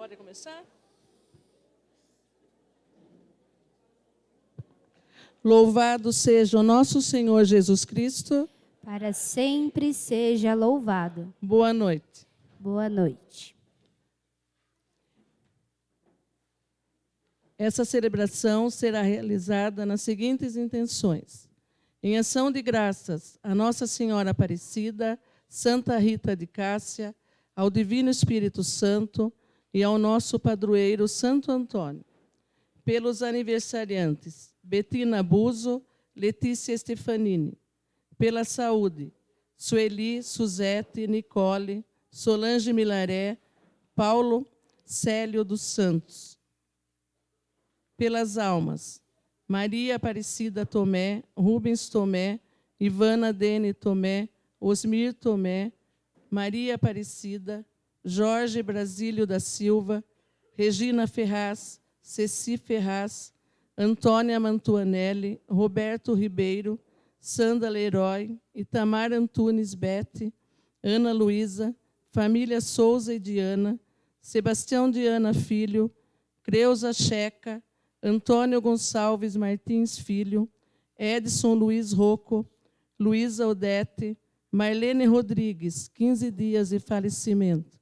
Pode começar? Louvado seja o nosso Senhor Jesus Cristo. Para sempre seja louvado. Boa noite. Boa noite. Essa celebração será realizada nas seguintes intenções: em ação de graças a Nossa Senhora Aparecida, Santa Rita de Cássia, ao Divino Espírito Santo e ao nosso padroeiro Santo Antônio. Pelos aniversariantes Betina Buzo, Letícia Stefanini. Pela saúde, Sueli, Suzete, Nicole, Solange Milaré, Paulo Célio dos Santos. Pelas almas, Maria Aparecida Tomé, Rubens Tomé, Ivana Dene Tomé, Osmir Tomé, Maria Aparecida, Jorge Brasílio da Silva, Regina Ferraz, Ceci Ferraz, Antônia Mantuanelli, Roberto Ribeiro, Sandra Leroy, Itamar Antunes Bete, Ana Luísa, família Souza e Diana, Sebastião Diana Filho, Creuza Checa, Antônio Gonçalves Martins Filho, Edson Luiz Rocco, Luísa Odete, Marlene Rodrigues, 15 dias de falecimento.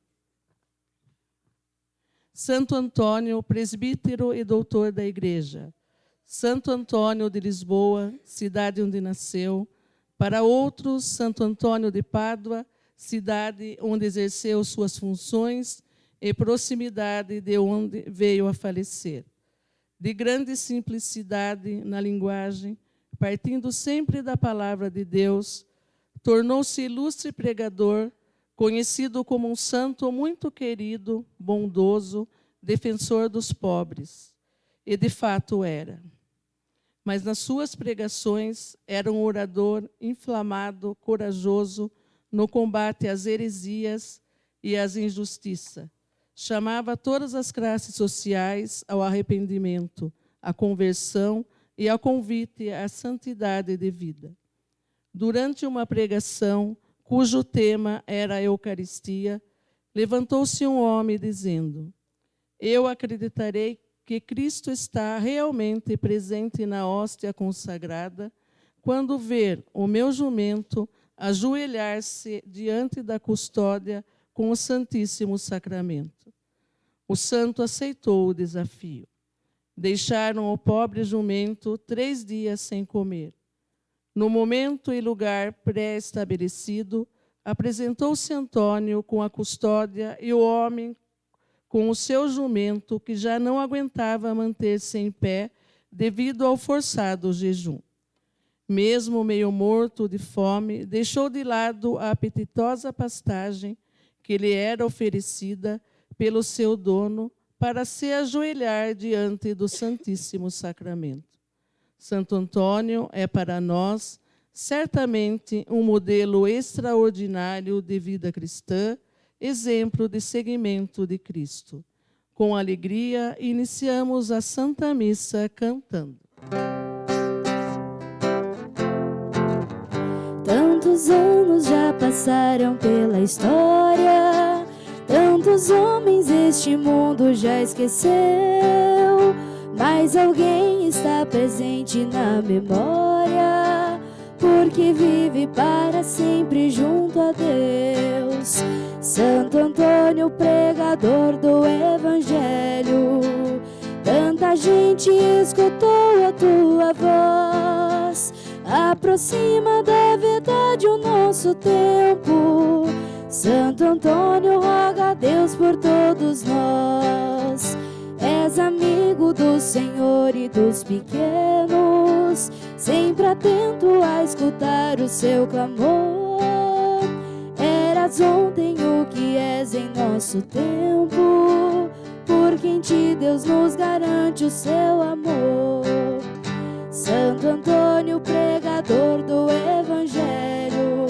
Santo Antônio, presbítero e doutor da Igreja. Santo Antônio de Lisboa, cidade onde nasceu. Para outros, Santo Antônio de Pádua, cidade onde exerceu suas funções e proximidade de onde veio a falecer. De grande simplicidade na linguagem, partindo sempre da palavra de Deus, tornou-se ilustre pregador, conhecido como um santo muito querido, bondoso, defensor dos pobres. E de fato era. Mas nas suas pregações era um orador inflamado, corajoso, no combate às heresias e às injustiças. Chamava todas as classes sociais ao arrependimento, à conversão e ao convite à santidade de vida. Durante uma pregação, cujo tema era a Eucaristia, levantou-se um homem dizendo: eu acreditarei que Cristo está realmente presente na hóstia consagrada quando ver o meu jumento ajoelhar-se diante da custódia com o Santíssimo Sacramento. O santo aceitou o desafio. Deixaram o pobre jumento 3 dias sem comer. No momento e lugar pré-estabelecido, apresentou-se Antônio com a custódia e o homem com o seu jumento, que já não aguentava manter-se em pé devido ao forçado jejum. Mesmo meio morto de fome, deixou de lado a apetitosa pastagem que lhe era oferecida pelo seu dono para se ajoelhar diante do Santíssimo Sacramento. Santo Antônio é para nós certamente um modelo extraordinário de vida cristã, exemplo de seguimento de Cristo. Com alegria, iniciamos a Santa Missa cantando. Tantos anos já passaram pela história, tantos homens este mundo já esqueceu, mas alguém está presente na memória, porque vive para sempre junto a Deus. Santo Antônio, pregador do Evangelho, tanta gente escutou a tua voz. Aproxima da verdade o nosso tempo. Santo Antônio, roga a Deus por todos nós. És amigo do Senhor e dos pequenos, sempre atento a escutar o seu clamor. Eras ontem o que és em nosso tempo, porque em ti Deus nos garante o seu amor. Santo Antônio, pregador do Evangelho,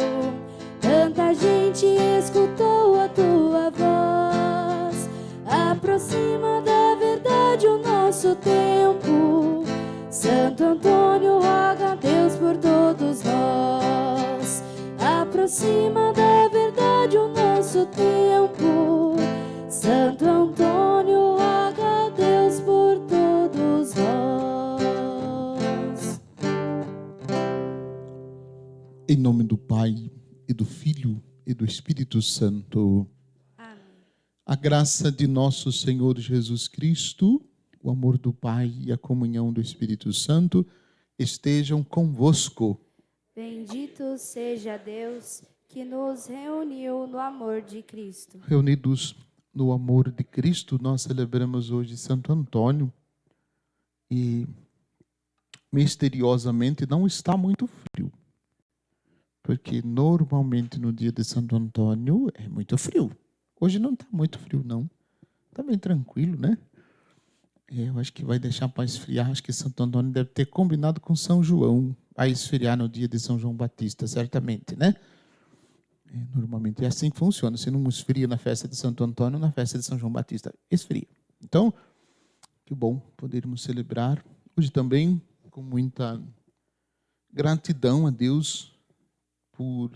tanta gente escutou a tua voz. Aproxima da verdade o nosso tempo. Santo Antônio, roga a Deus por todos nós. Aproxima da verdade o nosso tempo. Santo Antônio, roga a Deus por todos nós. Em nome do Pai, e do Filho, e do Espírito Santo. Amém. A graça de nosso Senhor Jesus Cristo, o amor do Pai e a comunhão do Espírito Santo estejam convosco. Bendito seja Deus que nos reuniu no amor de Cristo. Reunidos no amor de Cristo, nós celebramos hoje Santo Antônio e misteriosamente não está muito frio. Porque normalmente no dia de Santo Antônio é muito frio. Hoje não está muito frio, não. Está bem tranquilo, né? Eu acho que vai deixar para esfriar. Acho que Santo Antônio deve ter combinado com São João a esfriar no dia de São João Batista, certamente, né? Normalmente é assim que funciona. Se não esfria na festa de Santo Antônio, na festa de São João Batista esfria. Então, que bom podermos celebrar hoje também com muita gratidão a Deus por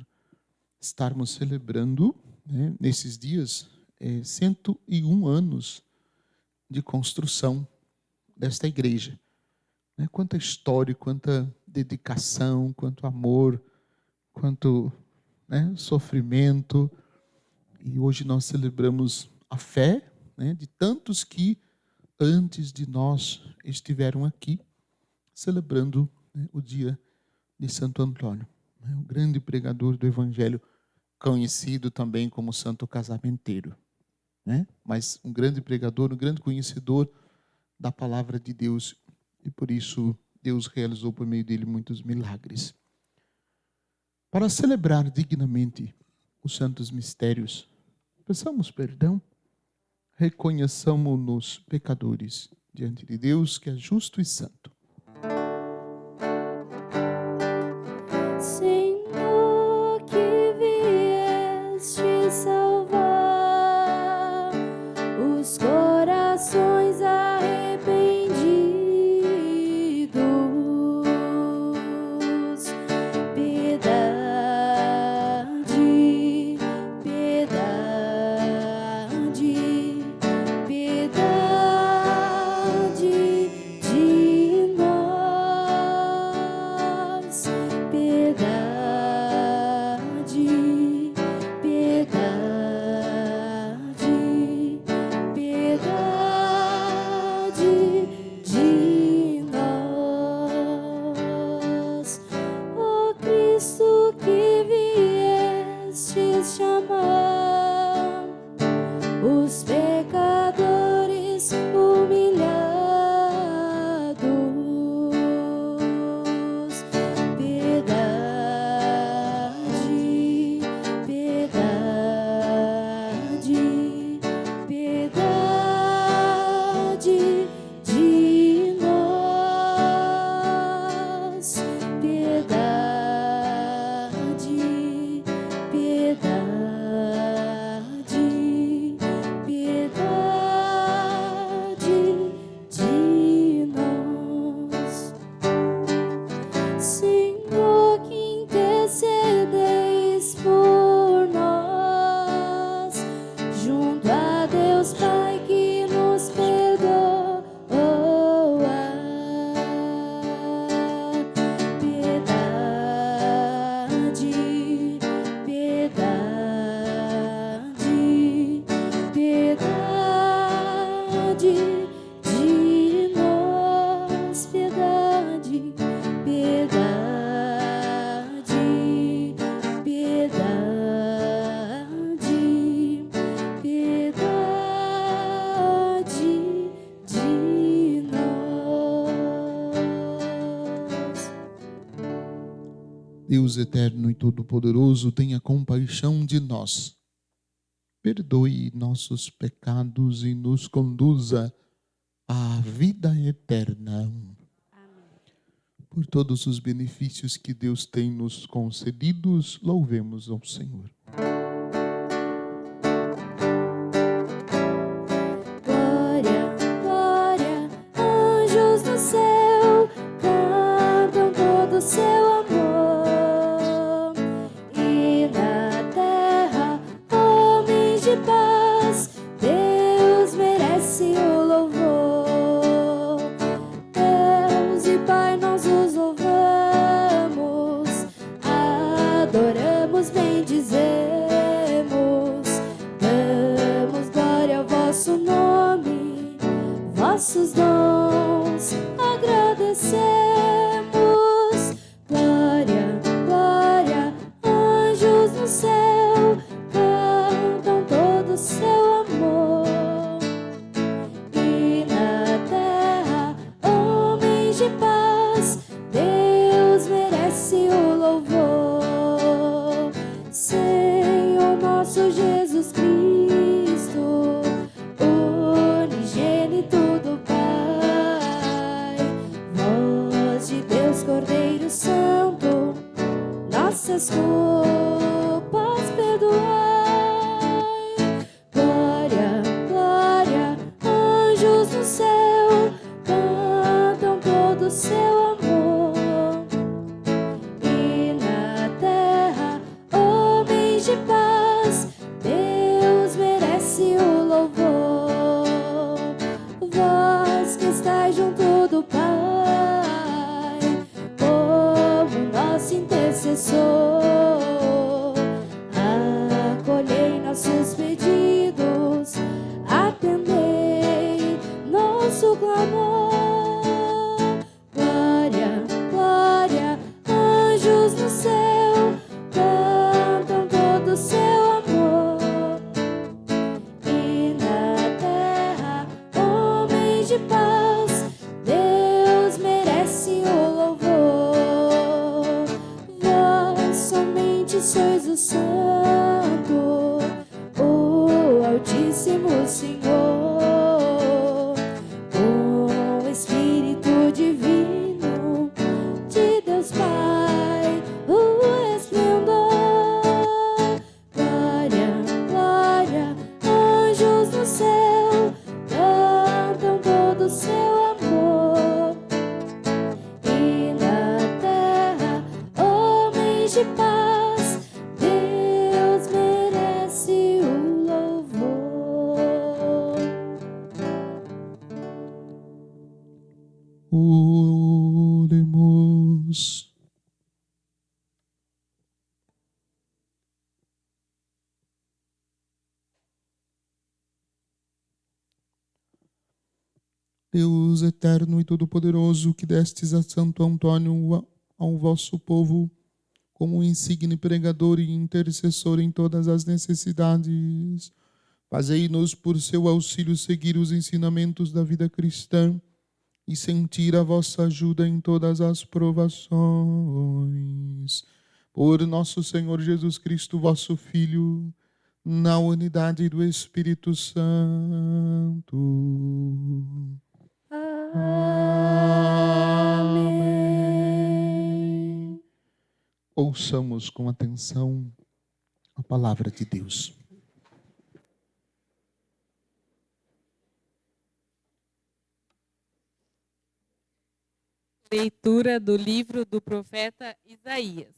estarmos celebrando, né, nesses dias 101 anos de construção desta igreja. Né? Quanta história, quanta dedicação, quanto amor, quanto, né, sofrimento. E hoje nós celebramos a fé, né, de tantos que antes de nós estiveram aqui celebrando, né, o dia de Santo Antônio, né, o grande pregador do Evangelho, conhecido também como Santo Casamenteiro, né? Mas um grande pregador, um grande conhecedor da palavra de Deus, e por isso Deus realizou por meio dele muitos milagres. Para celebrar dignamente os santos mistérios, peçamos perdão, reconheçamos-nos pecadores diante de Deus, que é justo e santo. Senhor, que vieste salvar os corações arrependidos, piedade, piedade, piedade de nós, piedade, piedade, piedade de nós. Ó Cristo, que vieste chamar os pecadores humilhados, piedade, piedade, piedade de nós, piedade, piedade, piedade de nós. Senhor, que intercedeis por nós, junto a Deus Pai que nos perdoa, piedade, piedade, piedade de nós, piedade, piedade, piedade, piedade de nós. Deus eterno e todo-poderoso, tenha compaixão de nós. Perdoe nossos pecados e nos conduza à vida eterna. Por todos os benefícios que Deus tem nos concedidos, louvemos ao Senhor. Glória, glória, anjos no céu, cantam todo o seu amor. E na terra, homens de paz, Deus paz perdoai. Glória, glória, anjos no céu, cantam todo seu amor. E na terra, homens de paz, Deus merece o louvor. Vós que estáis junto do Pai, como nosso intercessor, acolhei nossos pedidos, atendei nosso clamor. Glória, glória, anjos no céu, cantam todo o seu amor. E na terra, homens de paz, Deus merece o louvor. Vós somente sois o Santo, o Altíssimo Senhor, o Espírito Divino de Deus Pai, o esplendor. Glória, glória, anjos no céu, cantam todo o seu amor. E na terra, homens de paz, Deus merece o louvor. Oremos. Deus eterno e todo-poderoso, que destes a Santo Antônio ao vosso povo como insigne pregador e intercessor em todas as necessidades, fazei-nos por seu auxílio seguir os ensinamentos da vida cristã e sentir a vossa ajuda em todas as provações. Por nosso Senhor Jesus Cristo, vosso Filho, na unidade do Espírito Santo. Amém. Ouçamos com atenção a palavra de Deus. Leitura do livro do profeta Isaías.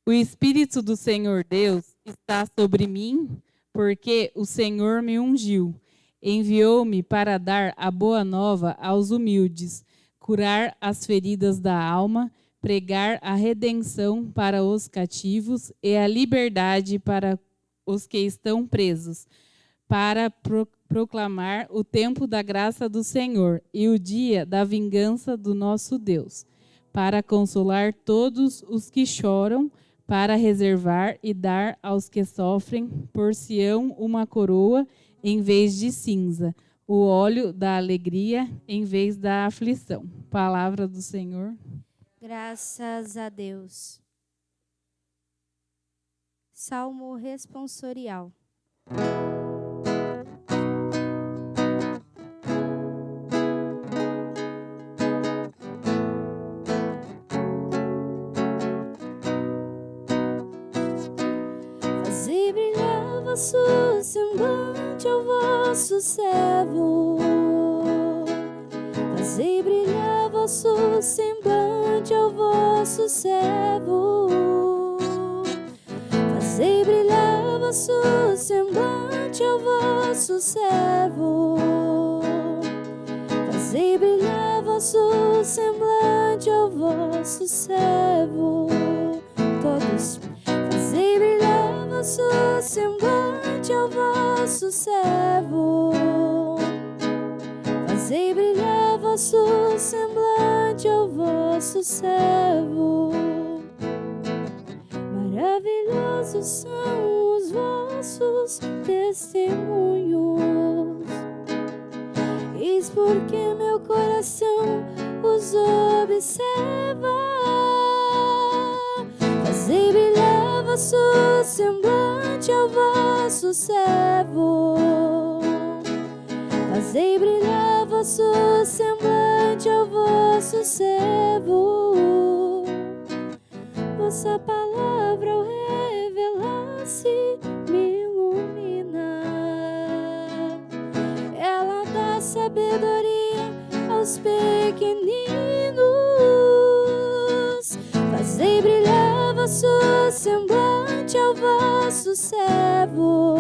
O Espírito do Senhor Deus está sobre mim, porque o Senhor me ungiu. Enviou-me para dar a boa nova aos humildes, curar as feridas da alma, pregar a redenção para os cativos e a liberdade para os que estão presos, para proclamar o tempo da graça do Senhor e o dia da vingança do nosso Deus, para consolar todos os que choram, para reservar e dar aos que sofrem por Sião uma coroa em vez de cinza, o óleo da alegria em vez da aflição. Palavra do Senhor. Graças a Deus. Salmo responsorial. Fazei brilhar vosso semblante ao vosso servo. Fazei brilhar vosso semblante ao vosso servo. Fazei brilhar vosso semblante ao vosso servo. Fazei brilhar vosso semblante ao vosso servo. Todos. Fazei brilhar vosso semblante ao vosso servo. Fazei brilhar vosso semblante ao vosso servo. Maravilhosos são os vossos testemunhos. Eis porque meu coração os observa. Fazei brilhar vosso semblante ao vosso servo. Fazei brilhar vosso semblante ao vosso servo. Vossa palavra sabedoria aos pequeninos. Fazei brilhar vosso semblante ao vosso servo.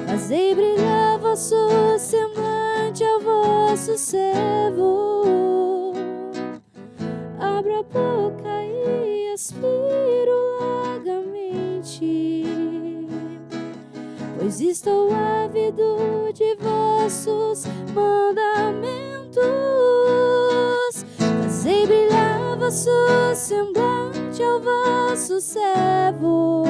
Fazei brilhar vosso semblante ao vosso servo. Abra a boca e expiro largamente, pois estou ávido de vossos mandamentos. Fazei brilhar vosso semblante ao vosso servo.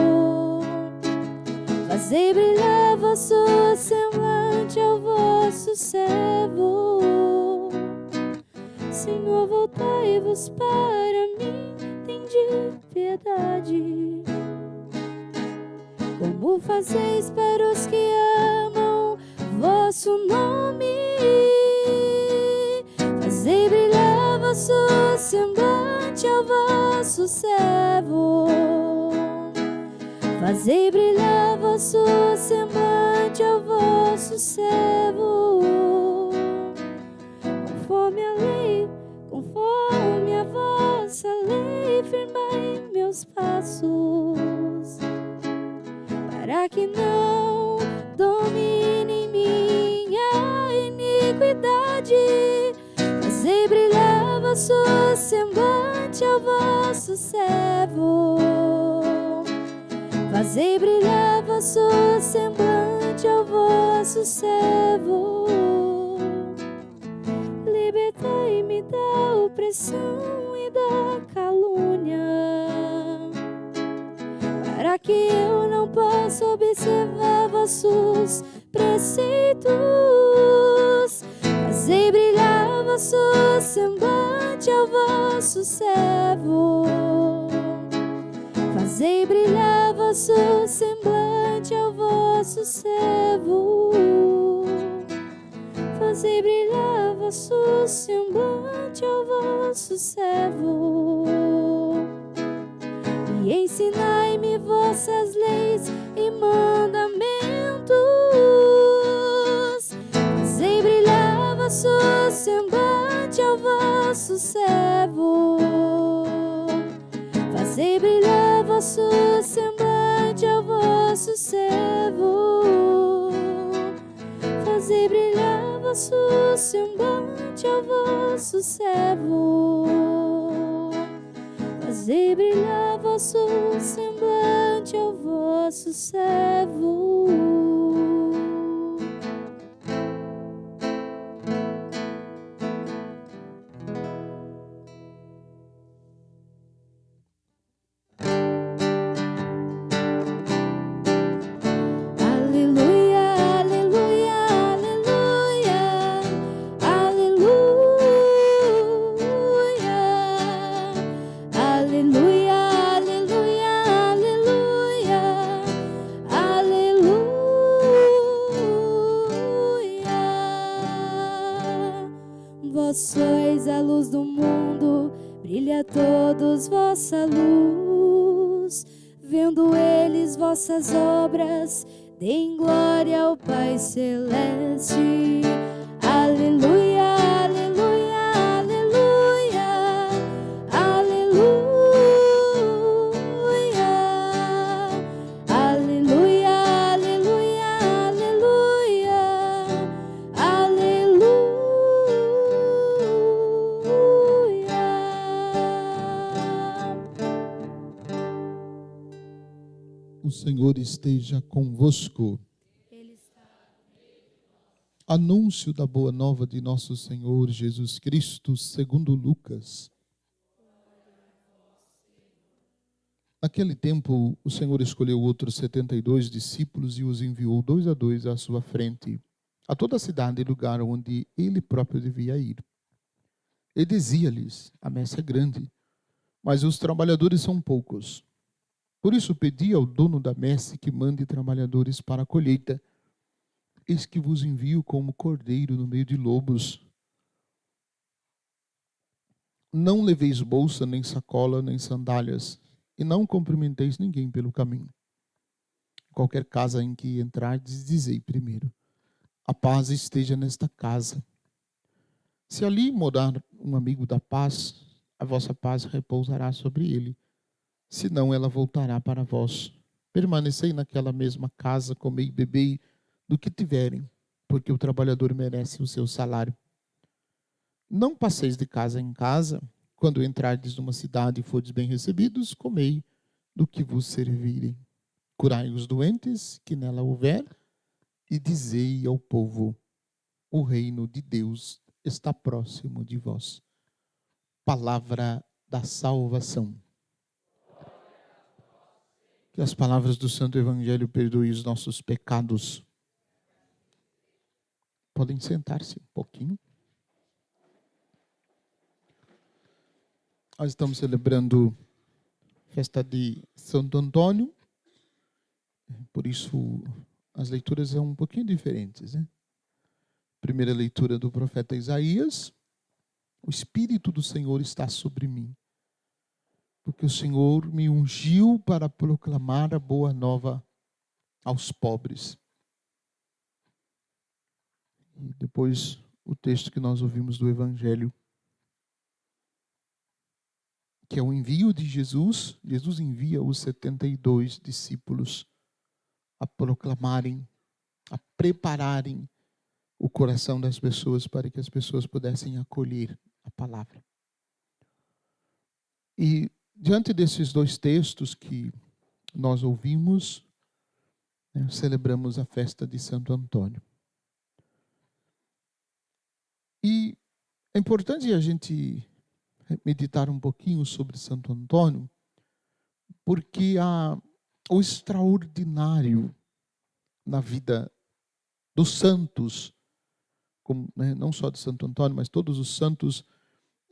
Fazei brilhar vosso semblante ao vosso servo. Senhor, voltai-vos para mim, tende piedade. Como fazeis para os que amam vosso nome. Fazei brilhar vosso semblante ao vosso servo. Fazei brilhar vosso semblante ao vosso servo. Conforme a lei, conforme a vossa lei, firmai meus passos, para que não domine minha iniquidade. Fazei brilhar vosso semblante ao vosso servo. Fazei brilhar vosso semblante ao vosso servo. Libertai-me da opressão e da calúnia, para que eu não possa observar vossos preceitos. Fazei brilhar vosso semblante ao vosso servo. Fazei brilhar vosso semblante ao vosso servo. Fazei brilhar vosso semblante ao vosso servo. E ensinai-me vossas leis e mandamentos. Fazei brilhar vosso semblante ao vosso servo. Fazei brilhar vosso semblante ao vosso servo. Fazei brilhar vosso semblante ao vosso servo. Fazei brilhar vosso semblante ao vosso servo. Vós sois a luz do mundo, brilha a todos vossa luz. Vendo eles vossas obras, deem glória ao Pai Celeste. Aleluia, aleluia, aleluia, aleluia, aleluia, aleluia, aleluia, aleluia. O Senhor esteja convosco. Anúncio da boa nova de nosso Senhor Jesus Cristo, segundo Lucas. Naquele tempo, o Senhor escolheu outros 72 discípulos e os enviou 2 a 2 à sua frente, a toda a cidade e lugar onde ele próprio devia ir. E dizia-lhes: a messe é grande, mas os trabalhadores são poucos. Por isso pedi ao dono da messe que mande trabalhadores para a colheita. Eis que vos envio como cordeiro no meio de lobos. Não leveis bolsa, nem sacola, nem sandálias, e não cumprimenteis ninguém pelo caminho. Qualquer casa em que entrardes, dizei primeiro: a paz esteja nesta casa. Se ali morar um amigo da paz, a vossa paz repousará sobre ele. Senão ela voltará para vós. Permanecei naquela mesma casa, comei e bebei do que tiverem, porque o trabalhador merece o seu salário. Não passeis de casa em casa. Quando entrardes numa cidade e fordes bem recebidos, comei do que vos servirem. Curai os doentes que nela houver, e dizei ao povo: o reino de Deus está próximo de vós. Palavra da salvação. Que as palavras do Santo Evangelho perdoem os nossos pecados. Podem sentar-se um pouquinho. Nós estamos celebrando a festa de Santo Antônio. Por isso, as leituras são um pouquinho diferentes, né? Primeira leitura do profeta Isaías. O Espírito do Senhor está sobre mim, porque o Senhor me ungiu para proclamar a boa nova aos pobres. E depois o texto que nós ouvimos do Evangelho, que é o envio de Jesus. Jesus envia os 72 discípulos a proclamarem, a prepararem o coração das pessoas para que as pessoas pudessem acolher a palavra. E diante desses dois textos que nós ouvimos, celebramos a festa de Santo Antônio. E é importante a gente meditar um pouquinho sobre Santo Antônio, porque o extraordinário na vida dos santos, como, não só de Santo Antônio, mas todos os santos,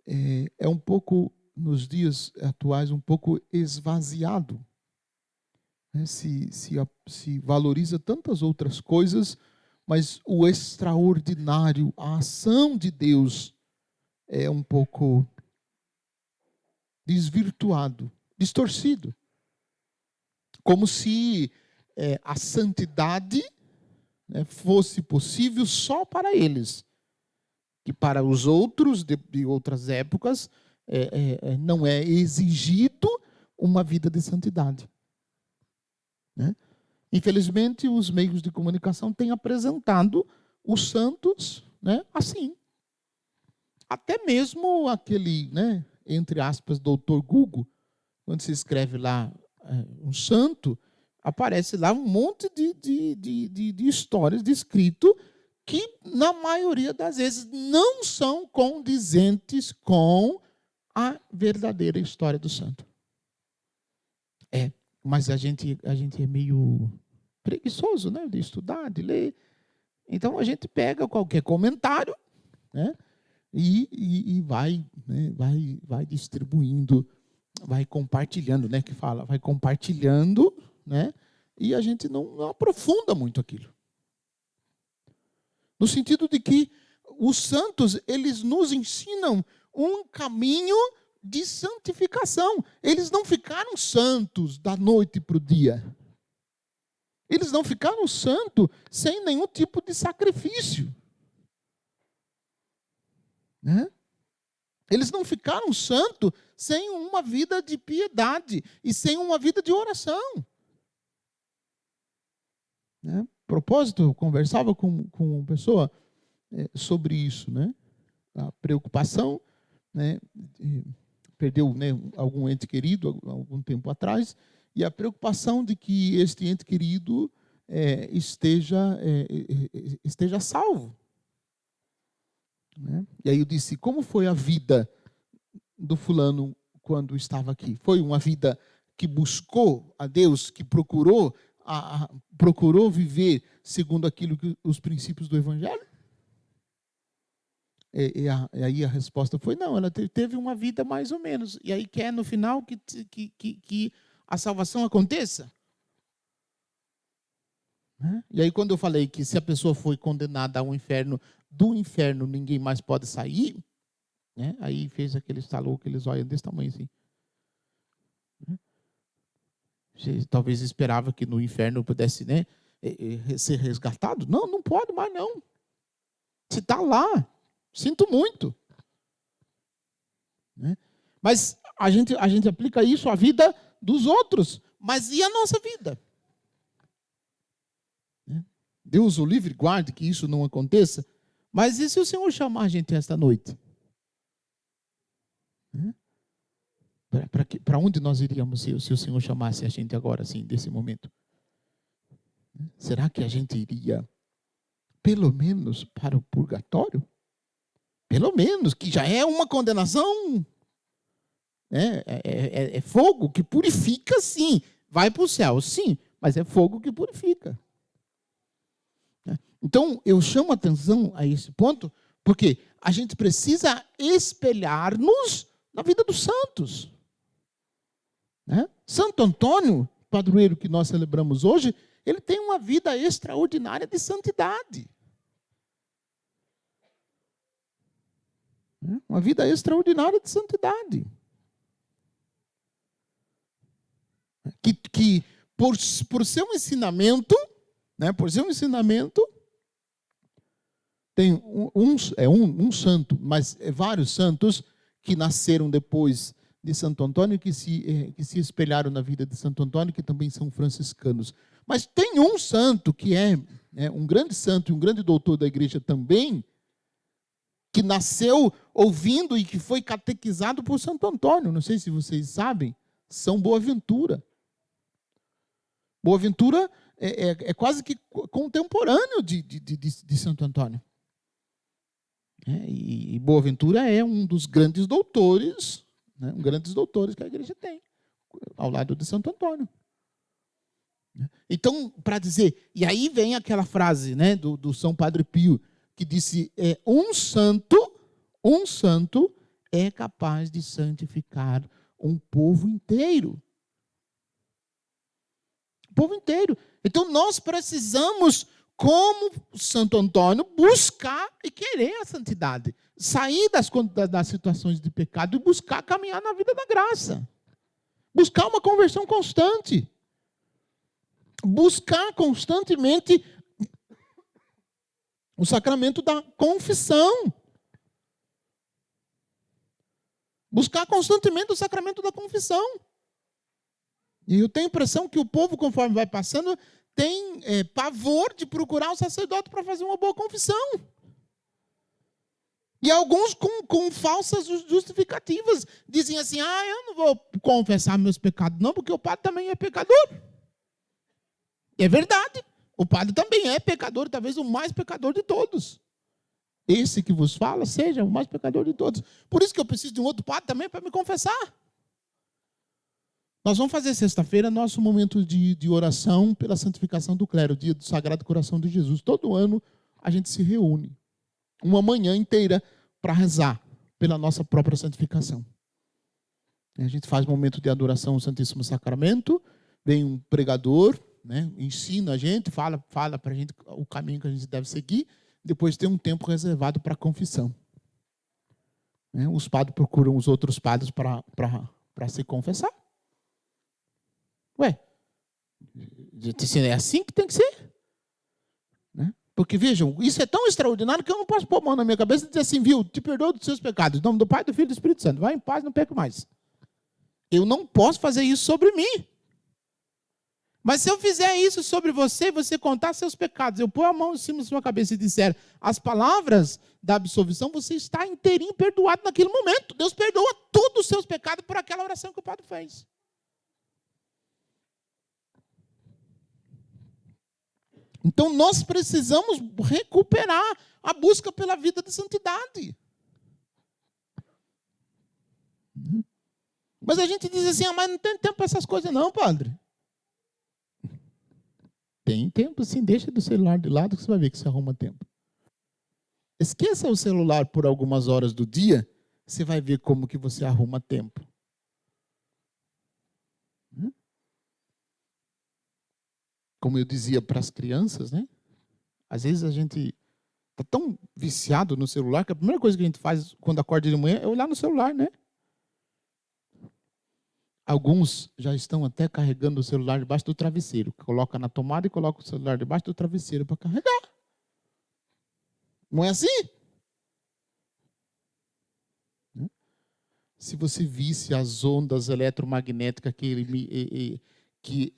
é um pouco, nos dias atuais, um pouco esvaziado. Se valoriza tantas outras coisas, mas o extraordinário, a ação de Deus, é um pouco desvirtuado, distorcido. Como se a santidade fosse possível só para eles, que para os outros de outras épocas não é exigido uma vida de santidade. Né? Infelizmente, os meios de comunicação têm apresentado os santos, assim. Até mesmo aquele, entre aspas, doutor Google, quando se escreve lá um santo, aparece lá um monte de histórias descritas que, na maioria das vezes, não são condizentes com a verdadeira história do santo. Mas a gente é meio preguiçoso, de estudar, de ler. Então, a gente pega qualquer comentário, e vai distribuindo, vai compartilhando, vai compartilhando, e a gente não aprofunda muito aquilo. No sentido de que os santos, eles nos ensinam um caminho de santificação. Eles não ficaram santos da noite para o dia. Eles não ficaram santos sem nenhum tipo de sacrifício. Eles não ficaram santos sem uma vida de piedade e sem uma vida de oração. Propósito, eu conversava com uma pessoa sobre isso, a preocupação, perdeu algum ente querido algum tempo atrás, e a preocupação de que este ente querido esteja salvo. E aí eu disse: como foi a vida do fulano quando estava aqui? Foi uma vida que buscou a Deus, que procurou viver segundo aquilo que os princípios do Evangelho? E aí a resposta foi: não, ela teve uma vida mais ou menos. E aí quer no final que a salvação aconteça? E aí quando eu falei que se a pessoa foi condenada ao inferno, do inferno ninguém mais pode sair, aí fez aquele estalou, aqueles olhos desse tamanho assim. Você talvez esperava que no inferno pudesse, ser resgatado? Não, não pode mais não. Se está lá, sinto muito. Né? Mas a gente aplica isso à vida dos outros. Mas e a nossa vida? Né? Deus o livre guarde que isso não aconteça. Mas e se o Senhor chamar a gente esta noite? Né? Para onde nós iríamos se o Senhor chamasse a gente agora, assim, desse momento? Será que a gente iria, pelo menos, para o purgatório? Pelo menos, que já é uma condenação. É fogo que purifica, sim. Vai para o céu, sim, mas é fogo que purifica. Então, eu chamo a atenção a esse ponto, porque a gente precisa espelhar-nos na vida dos santos. Santo Antônio, padroeiro que nós celebramos hoje, ele tem uma vida extraordinária de santidade. Uma vida extraordinária de santidade. Que por seu ensinamento, tem um santo, mas vários santos que nasceram depois de Santo Antônio, que se espelharam na vida de Santo Antônio, que também são franciscanos. Mas tem um santo que é um grande santo e um grande doutor da igreja também, que nasceu ouvindo e que foi catequizado por Santo Antônio. Não sei se vocês sabem, São Boaventura. Boaventura é quase que contemporâneo de Santo Antônio. E Boaventura é um dos grandes doutores, que a igreja tem, ao lado de Santo Antônio. Então, para dizer, e aí vem aquela frase do São Padre Pio, que disse, um santo é capaz de santificar um povo inteiro. O povo inteiro. Então, nós precisamos, como Santo Antônio, buscar e querer a santidade. Sair das situações de pecado e buscar caminhar na vida da graça. Buscar uma conversão constante. Buscar constantemente o sacramento da confissão. Buscar constantemente o sacramento da confissão. E eu tenho a impressão que o povo, conforme vai passando, tem pavor de procurar o sacerdote para fazer uma boa confissão. E alguns com falsas justificativas dizem assim, eu não vou confessar meus pecados não, porque o padre também é pecador. É verdade, o padre também é pecador, talvez o mais pecador de todos. Esse que vos fala seja o mais pecador de todos. Por isso que eu preciso de um outro padre também para me confessar. Nós vamos fazer sexta-feira nosso momento de oração pela santificação do clero, o dia do Sagrado Coração de Jesus. Todo ano a gente se reúne, uma manhã inteira, para rezar pela nossa própria santificação. A gente faz um momento de adoração ao Santíssimo Sacramento, vem um pregador, ensina a gente, fala para a gente o caminho que a gente deve seguir, depois tem um tempo reservado para a confissão. Os padres procuram os outros padres para se confessar. É assim que tem que ser. Porque, vejam, isso é tão extraordinário que eu não posso pôr a mão na minha cabeça e dizer assim, viu, te perdoo dos seus pecados, em nome do Pai, do Filho e do Espírito Santo. Vai em paz, não peco mais. Eu não posso fazer isso sobre mim. Mas se eu fizer isso sobre você, você contar seus pecados, eu pôr a mão em cima da sua cabeça e disser as palavras da absolvição, você está inteirinho perdoado naquele momento. Deus perdoa todos os seus pecados por aquela oração que o padre fez. Então, nós precisamos recuperar a busca pela vida de santidade. Mas a gente diz assim, mas não tem tempo para essas coisas não, padre. Tem tempo, sim. Deixa do celular de lado que você vai ver que você arruma tempo. Esqueça o celular por algumas horas do dia, você vai ver como que você arruma tempo. Como eu dizia para as crianças, às vezes a gente está tão viciado no celular que a primeira coisa que a gente faz quando acorda de manhã é olhar no celular, Alguns já estão até carregando o celular debaixo do travesseiro. Coloca na tomada e coloca o celular debaixo do travesseiro para carregar. Não é assim? Se você visse as ondas eletromagnéticas que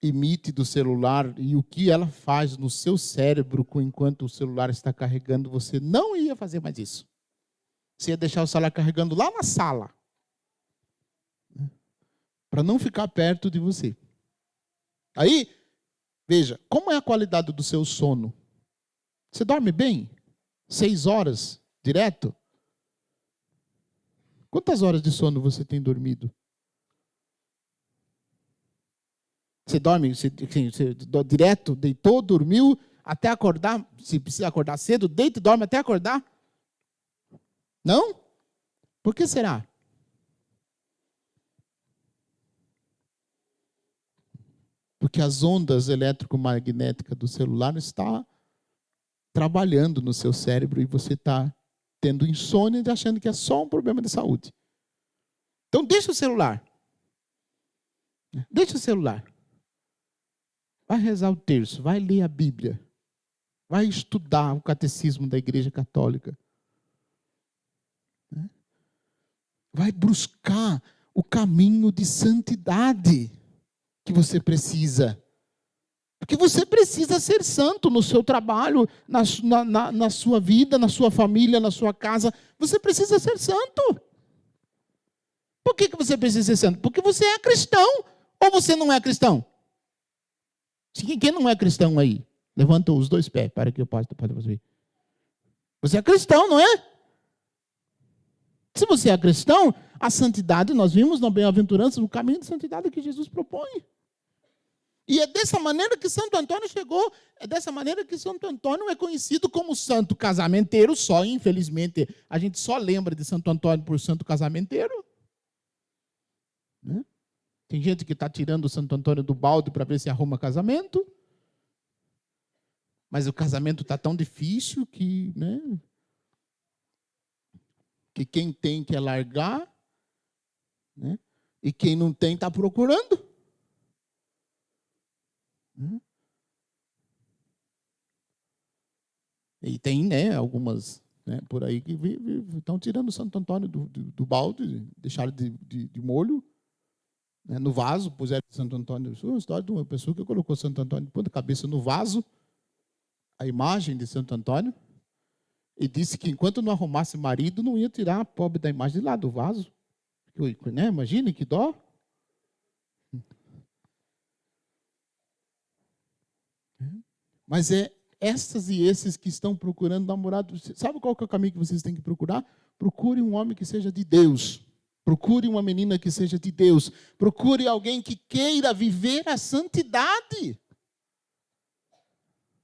emite do celular e o que ela faz no seu cérebro enquanto o celular está carregando, você não ia fazer mais isso. Você ia deixar o celular carregando lá na sala, para não ficar perto de você. Aí, veja, como é a qualidade do seu sono? Você dorme bem? 6 horas direto? Quantas horas de sono você tem dormido? Você dorme direto, deitou, dormiu, até acordar, se precisa acordar cedo, deita e dorme até acordar? Não? Por que será? Porque as ondas eletromagnéticas do celular estão trabalhando no seu cérebro e você está tendo insônia e achando que é só um problema de saúde. Então deixa o celular. Deixa o celular. Vai rezar o terço, vai ler a Bíblia. Vai estudar o catecismo da Igreja Católica. Vai buscar o caminho de santidade que você precisa. Porque você precisa ser santo no seu trabalho, na sua vida, na sua família, na sua casa. Você precisa ser santo. Por que você precisa ser santo? Porque você é cristão ou você não é cristão? Quem não é cristão aí? Levanta os 2 pés para que eu possa ver. Você é cristão, não é? Se você é cristão, a santidade, nós vimos na bem-aventurança o caminho de santidade que Jesus propõe. E é dessa maneira que Santo Antônio chegou, é dessa maneira que Santo Antônio é conhecido como santo casamenteiro só. Infelizmente, a gente só lembra de Santo Antônio por santo casamenteiro. Né? Tem gente que está tirando o Santo Antônio do balde para ver se arruma casamento. Mas o casamento está tão difícil que, né, que quem tem quer largar, né, e quem não tem está procurando. E tem, né, algumas, né, por aí que estão tirando o Santo Antônio do balde, deixaram de molho, né, no vaso, puseram Santo Antônio. Isso é uma história de uma pessoa que colocou Santo Antônio de ponta cabeça no vaso, a imagem de Santo Antônio, e disse que enquanto não arrumasse marido, não ia tirar a pobre da imagem de lá do vaso. Né? Imagine que dó. Mas é essas e esses que estão procurando namorado. Sabe qual que é o caminho que vocês têm que procurar? Procure um homem que seja de Deus. Procure uma menina que seja de Deus. Procure alguém que queira viver a santidade.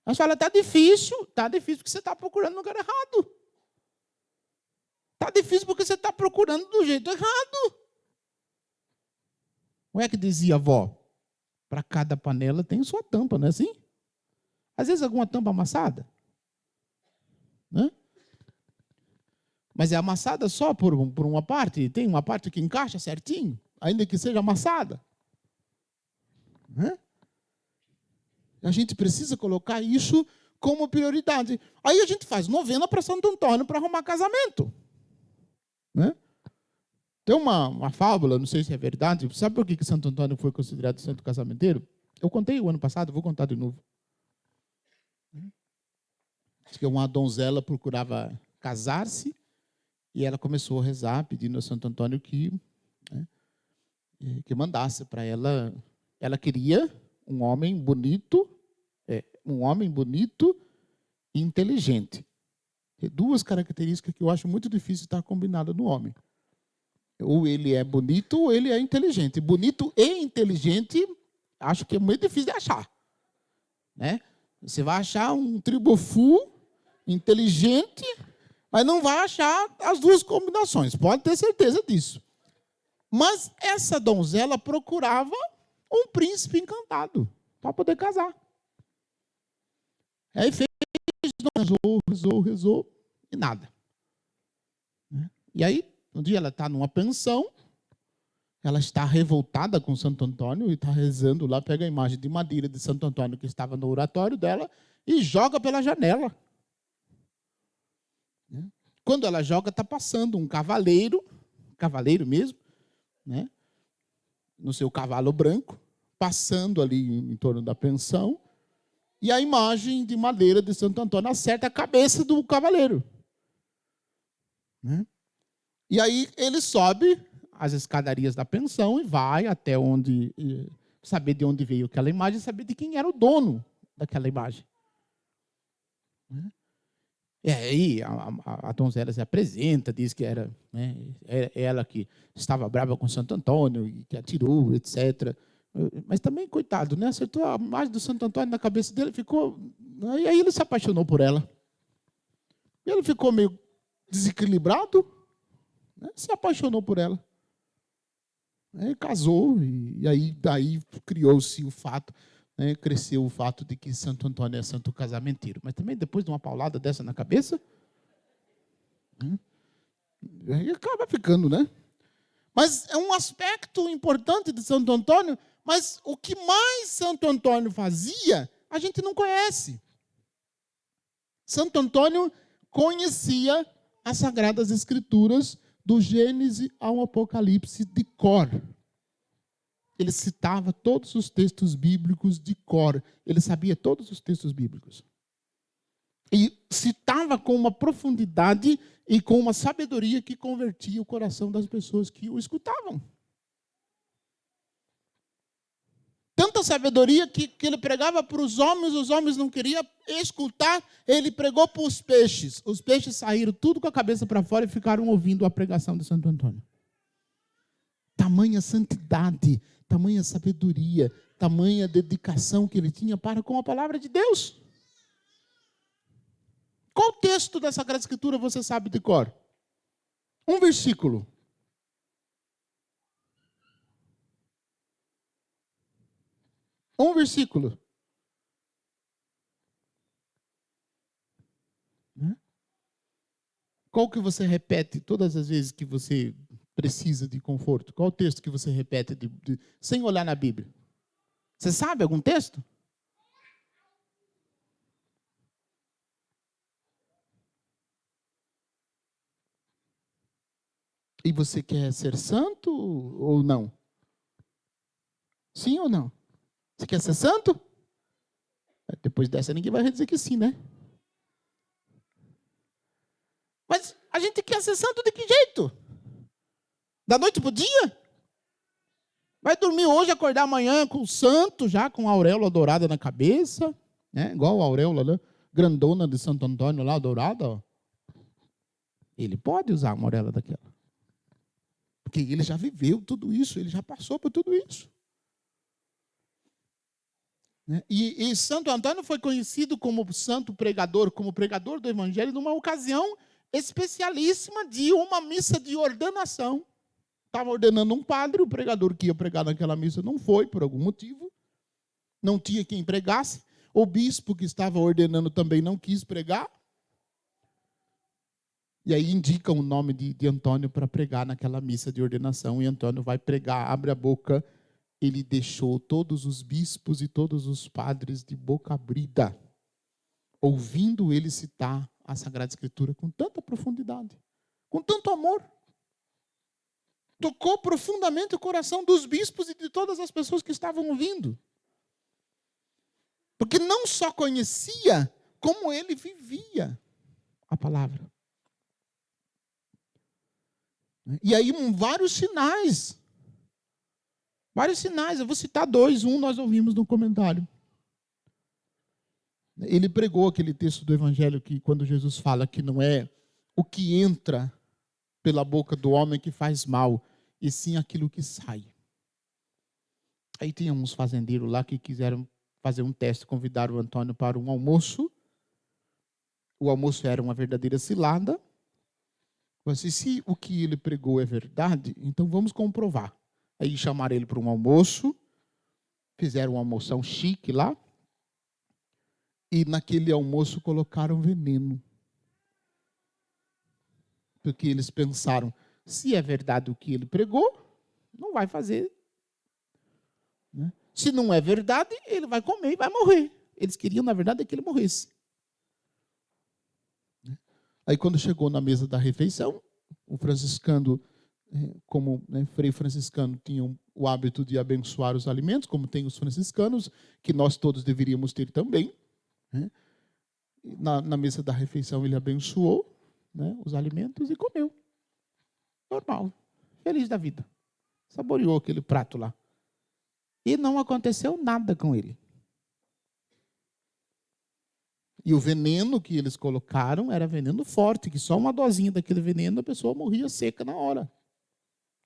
Mas fala, está difícil porque você está procurando no lugar errado. Está difícil porque você está procurando do jeito errado. Não é que dizia a avó? Para cada panela tem sua tampa, não é assim? Às vezes alguma tampa amassada. Né? Mas é amassada só por uma parte. Tem uma parte que encaixa certinho, ainda que seja amassada. Né? A gente precisa colocar isso como prioridade. Aí a gente faz novena para Santo Antônio para arrumar casamento. Né? Tem uma fábula, não sei se é verdade. Sabe por que Santo Antônio foi considerado santo casamenteiro? Eu contei o ano passado, vou contar de novo. Diz que uma donzela procurava casar-se e ela começou a rezar, pedindo a Santo Antônio que mandasse para ela. Ela queria um homem bonito e inteligente. Tem 2 características que eu acho muito difícil estar combinada no homem. Ou ele é bonito ou ele é inteligente. Bonito e inteligente, acho que é muito difícil de achar. Né? Você vai achar um tribufu inteligente, mas não vai achar as 2 combinações. Pode ter certeza disso. Mas essa donzela procurava um príncipe encantado para poder casar. Aí rezou, e nada. E aí, um dia ela está numa pensão, ela está revoltada com Santo Antônio e está rezando lá, pega a imagem de madeira de Santo Antônio que estava no oratório dela e joga pela janela. Quando ela joga, está passando um cavaleiro mesmo, né, no seu cavalo branco, passando ali em torno da pensão, e a imagem de madeira de Santo Antônio acerta a cabeça do cavaleiro. Né? E aí ele sobe as escadarias da pensão e vai até onde, saber de onde veio aquela imagem, saber de quem era o dono daquela imagem. E aí a donzela se apresenta, diz que era, né, ela que estava brava com Santo Antônio e que atirou, etc. Mas também, coitado, né, acertou a imagem do Santo Antônio na cabeça dele, ficou. E aí ele se apaixonou por ela. E ele ficou meio desequilibrado, né, se apaixonou por ela. Casou, e aí daí criou-se o fato, né, cresceu o fato de que Santo Antônio é santo casamenteiro. Mas também depois de uma paulada dessa na cabeça, aí acaba ficando, né? Mas é um aspecto importante de Santo Antônio, mas o que mais Santo Antônio fazia, a gente não conhece. Santo Antônio conhecia as Sagradas Escrituras do Gênesis ao Apocalipse de cor. Ele citava todos os textos bíblicos de cor. Ele sabia todos os textos bíblicos. E citava com uma profundidade e com uma sabedoria que convertia o coração das pessoas que o escutavam. Tanta sabedoria que ele pregava para os homens não queriam escutar, ele pregou para os peixes. Os peixes saíram tudo com a cabeça para fora e ficaram ouvindo a pregação de Santo Antônio. Tamanha santidade, tamanha sabedoria, tamanha dedicação que ele tinha para com a palavra de Deus. Qual texto da Sagrada Escritura você sabe de cor? Um versículo. Um versículo. Qual que você repete todas as vezes que você precisa de conforto? Qual o texto que você repete sem olhar na Bíblia? Você sabe algum texto? E você quer ser santo ou não? Sim ou não? Você quer ser santo? Depois dessa ninguém vai dizer que sim, né? Mas a gente quer ser santo de que jeito? Da noite para o dia? Vai dormir hoje, acordar amanhã com o santo, já com a auréola dourada na cabeça, né? Igual a auréola, né, grandona de Santo Antônio lá, dourada. Ó. Ele pode usar uma auréola daquela. Porque ele já viveu tudo isso, ele já passou por tudo isso. E Santo Antônio foi conhecido como santo pregador, como pregador do Evangelho, numa ocasião especialíssima de uma missa de ordenação. Estava ordenando um padre, o pregador que ia pregar naquela missa não foi, por algum motivo. Não tinha quem pregasse. O bispo que estava ordenando também não quis pregar. E aí indicam o nome de Antônio para pregar naquela missa de ordenação. E Antônio vai pregar, abre a boca. Ele deixou todos os bispos e todos os padres de boca abrida, ouvindo ele citar a Sagrada Escritura com tanta profundidade, com tanto amor. Tocou profundamente o coração dos bispos e de todas as pessoas que estavam ouvindo. Porque não só conhecia, como ele vivia a palavra. E aí vários sinais. Vários sinais, eu vou citar dois. Um nós ouvimos no comentário. Ele pregou aquele texto do Evangelho que quando Jesus fala que não é o que entra pela boca do homem que faz mal, e sim aquilo que sai. Aí tinha uns fazendeiros lá que quiseram fazer um teste, convidaram o Antônio para um almoço. O almoço era uma verdadeira cilada. Mas se o que ele pregou é verdade, então vamos comprovar. Aí chamaram ele para um almoço, fizeram uma almoção chique lá, e naquele almoço colocaram veneno. Porque eles pensaram, se é verdade o que ele pregou, Não vai fazer. Né? Se não é verdade, ele vai comer e vai morrer. Eles queriam, na verdade, que ele morresse. Aí, quando chegou na mesa da refeição, o franciscano, como frei franciscano, tinha o hábito de abençoar os alimentos, como tem os franciscanos, que nós todos deveríamos ter também. Né? Na mesa da refeição, ele abençoou, né, os alimentos e comeu. Normal, feliz da vida. Saboreou aquele prato lá. E não aconteceu nada com ele. E o veneno que eles colocaram era veneno forte, que só uma dosinha daquele veneno a pessoa morria seca na hora.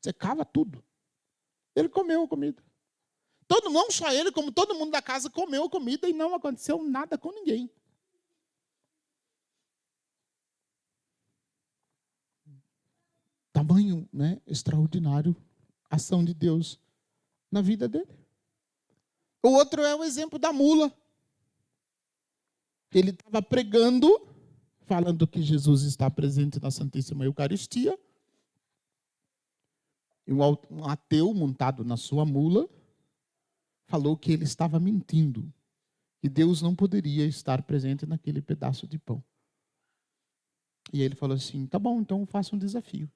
Secava tudo. Ele comeu a comida. Não só ele, como todo mundo da casa comeu a comida e não aconteceu nada com ninguém. Tamanho, né, extraordinário ação de Deus na vida dele. O outro é o exemplo da mula. Ele estava pregando, falando que Jesus está presente na Santíssima Eucaristia. E um ateu montado na sua mula falou que ele estava mentindo. Que Deus não poderia estar presente naquele pedaço de pão. E ele falou assim, tá bom, então faça um desafio.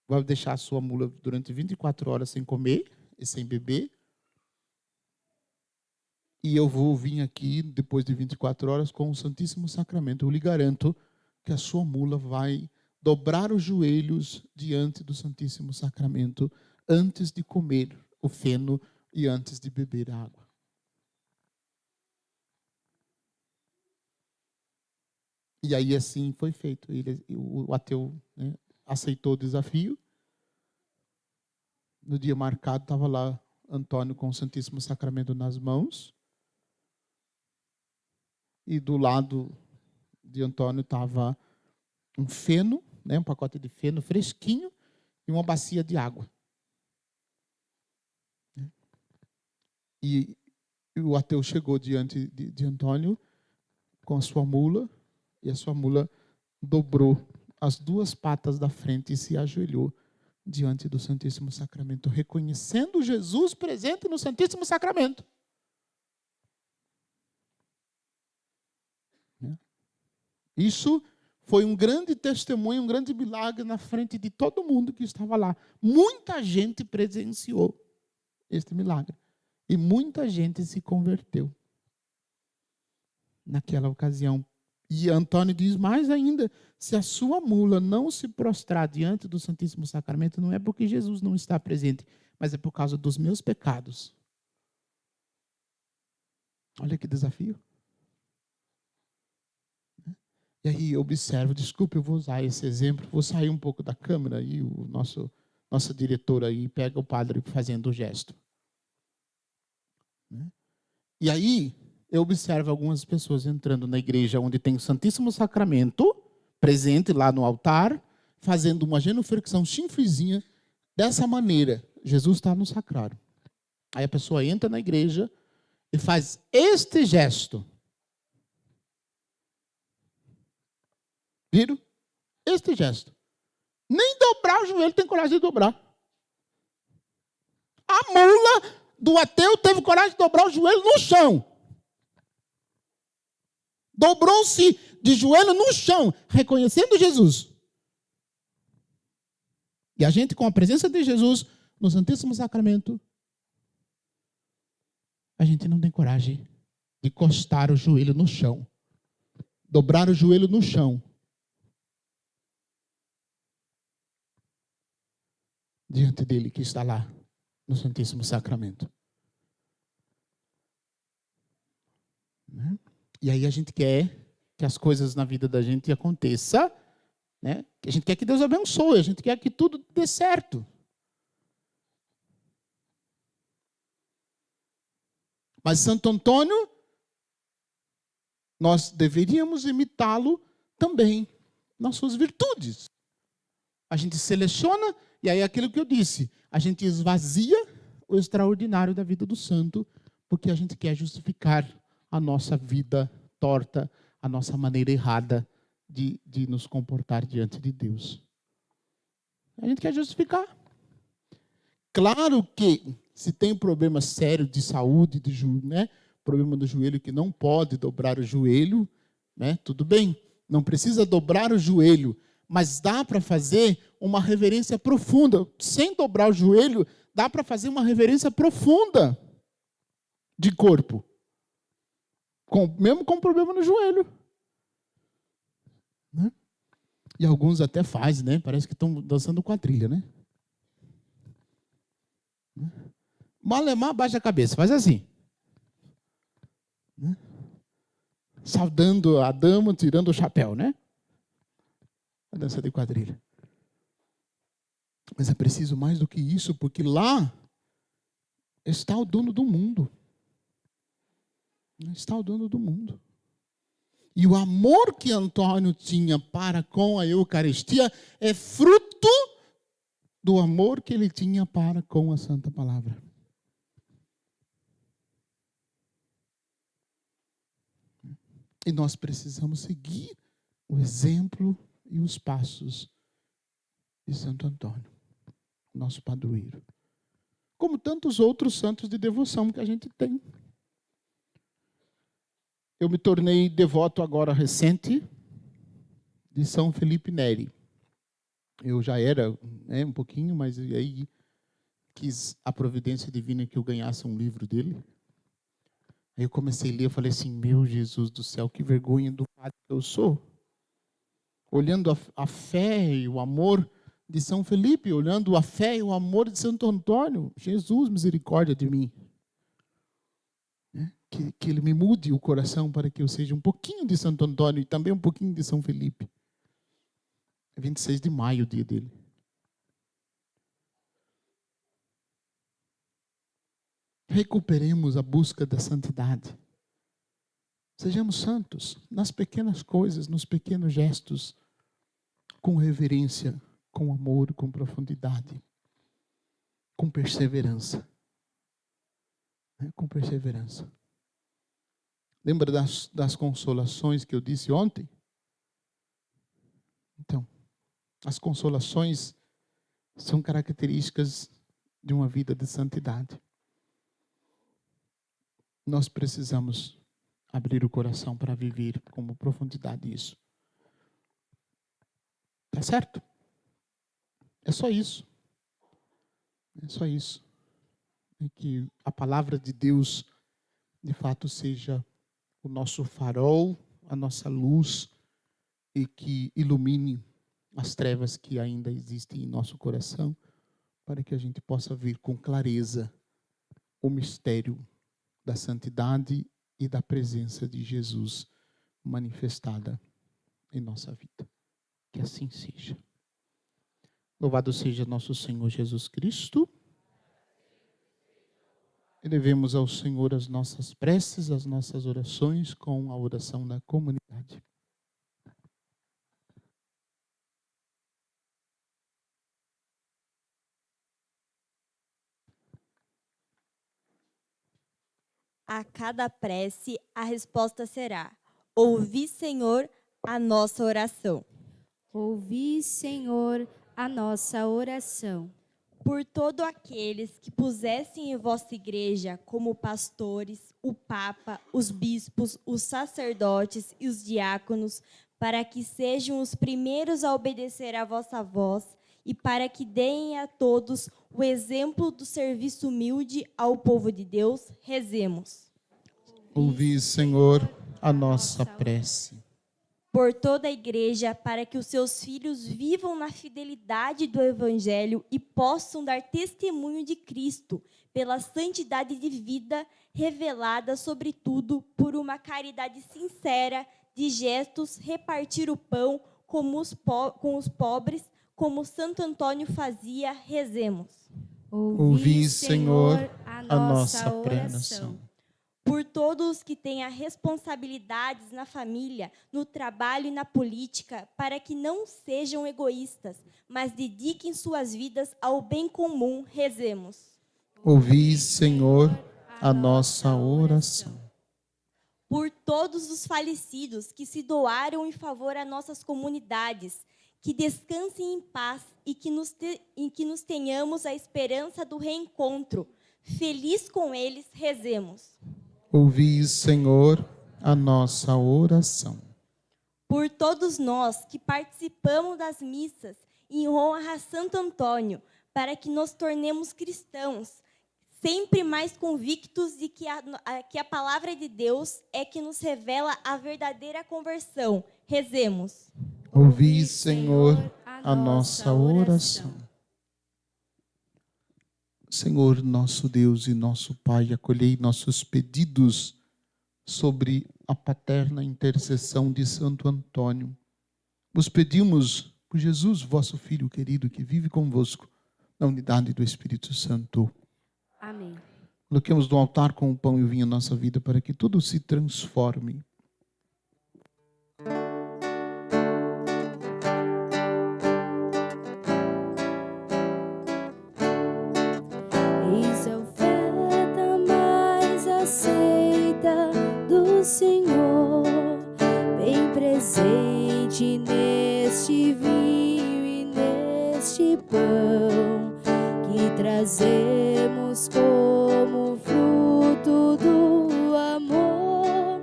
Vai deixar a sua mula durante 24 horas sem comer e sem beber. E eu vou vir aqui, depois de 24 horas, com o Santíssimo Sacramento. Eu lhe garanto que a sua mula vai dobrar os joelhos diante do Santíssimo Sacramento antes de comer o feno e antes de beber a água. E aí assim foi feito. O ateu, né, aceitou o desafio. No dia marcado estava lá Antônio com o Santíssimo Sacramento nas mãos. E do lado de Antônio estava um feno, né, um pacote de feno fresquinho e uma bacia de água. E o ateu chegou diante de Antônio com a sua mula, e a sua mula dobrou as duas patas da frente e se ajoelhou diante do Santíssimo Sacramento, reconhecendo Jesus presente no Santíssimo Sacramento. Isso foi um grande testemunho, um grande milagre na frente de todo mundo que estava lá. Muita gente presenciou este milagre. E muita gente se converteu naquela ocasião. E Antônio diz mais ainda, se a sua mula não se prostrar diante do Santíssimo Sacramento, não é porque Jesus não está presente, mas é por causa dos meus pecados. Olha que desafio. E aí observo, desculpe, eu vou usar esse exemplo, vou sair um pouco da câmera e o nosso diretor aí pega o padre fazendo o gesto. E aí eu observo algumas pessoas entrando na igreja onde tem o Santíssimo Sacramento presente lá no altar, fazendo uma genuflexão chinfrizinha dessa maneira. Jesus está no sacrário. Aí a pessoa entra na igreja e faz este gesto. Viram? Este gesto. Nem dobrar o joelho tem coragem de dobrar. A mula do ateu teve coragem de dobrar o joelho no chão. Dobrou-se de joelho no chão, reconhecendo Jesus. E a gente, com a presença de Jesus no Santíssimo Sacramento, a gente não tem coragem de encostar o joelho no chão. Dobrar o joelho no chão. Diante dele que está lá no Santíssimo Sacramento. E aí a gente quer que as coisas na vida da gente aconteçam, né? A gente quer que Deus abençoe, a gente quer que tudo dê certo. Mas Santo Antônio, nós deveríamos imitá-lo também nas suas virtudes. A gente seleciona, e aí é aquilo que eu disse, a gente esvazia o extraordinário da vida do santo, porque a gente quer justificar a nossa vida torta, a nossa maneira errada de nos comportar diante de Deus. A gente quer justificar. Claro que se tem problema sério de saúde, né? Problema do joelho que não pode dobrar o joelho, né? Tudo bem, não precisa dobrar o joelho, mas dá para fazer uma reverência profunda. Sem dobrar o joelho, dá para fazer uma reverência profunda de corpo. Mesmo com problema no joelho. Né? E alguns até fazem, né? Parece que estão dançando quadrilha, né? Malemar, baixa a cabeça, faz assim. Né? Saudando a dama, tirando o chapéu, né? A dança de quadrilha. Mas é preciso mais do que isso, porque lá está o dono do mundo. Está o dono do mundo. E o amor que Antônio tinha para com a Eucaristia é fruto do amor que ele tinha para com a Santa Palavra. E nós precisamos seguir o exemplo e os passos de Santo Antônio, nosso padroeiro. Como tantos outros santos de devoção que a gente tem. Eu me tornei devoto agora recente de São Felipe Neri. Eu já era um pouquinho, mas aí quis a providência divina que eu ganhasse um livro dele. Aí eu comecei a ler, eu falei assim, meu Jesus do céu, que vergonha do padre que eu sou. Olhando a fé e o amor de São Felipe, olhando a fé e o amor de Santo Antônio. Jesus, misericórdia de mim. Que ele me mude o coração para que eu seja um pouquinho de Santo Antônio e também um pouquinho de São Felipe. É 26 de maio o dia dele. Recuperemos a busca da santidade. Sejamos santos nas pequenas coisas, nos pequenos gestos, com reverência, com amor, com profundidade, com perseverança. Com perseverança. Lembra das consolações que eu disse ontem? Então, as consolações são características de uma vida de santidade. Nós precisamos abrir o coração para viver com profundidade isso. Tá certo? É só isso. É só isso. É que a palavra de Deus, de fato, seja o nosso farol, a nossa luz, e que ilumine as trevas que ainda existem em nosso coração, para que a gente possa ver com clareza o mistério da santidade e da presença de Jesus manifestada em nossa vida. Que assim seja. Louvado seja nosso Senhor Jesus Cristo. Elevemos ao Senhor as nossas preces, as nossas orações com a oração da comunidade. A cada prece, a resposta será: ouvi, Senhor, a nossa oração. Ouvi, Senhor, a nossa oração. Por todos aqueles que pusessem em vossa igreja como pastores, o Papa, os bispos, os sacerdotes e os diáconos, para que sejam os primeiros a obedecer à vossa voz e para que deem a todos o exemplo do serviço humilde ao povo de Deus, rezemos. Ouvi, Senhor, a nossa prece. Por toda a igreja, para que os seus filhos vivam na fidelidade do Evangelho e possam dar testemunho de Cristo, pela santidade de vida revelada, sobretudo, por uma caridade sincera, de gestos, repartir o pão com os pobres, como Santo Antônio fazia, rezemos. Ouvi, Senhor, a nossa oração. Por todos que têm responsabilidades na família, no trabalho e na política, para que não sejam egoístas, mas dediquem suas vidas ao bem comum, rezemos. Ouvi, Senhor, a nossa oração. Por todos os falecidos que se doaram em favor a nossas comunidades, que descansem em paz e que nos tenhamos a esperança do reencontro. Feliz com eles, rezemos. Ouvi, Senhor, a nossa oração. Por todos nós que participamos das missas em honra a Santo Antônio, para que nos tornemos cristãos, sempre mais convictos de que a palavra de Deus é que nos revela a verdadeira conversão. Rezemos. Ouvi, Senhor, a nossa oração. Senhor, nosso Deus e nosso Pai, acolhei nossos pedidos sobre a paterna intercessão de Santo Antônio. Vos pedimos por Jesus, vosso Filho querido, que vive convosco na unidade do Espírito Santo. Amém. Coloquemos no altar com o pão e o vinho a nossa vida para que tudo se transforme. Eis a oferta mais aceita do Senhor, bem presente neste vinho e neste pão, que trazemos como fruto do amor,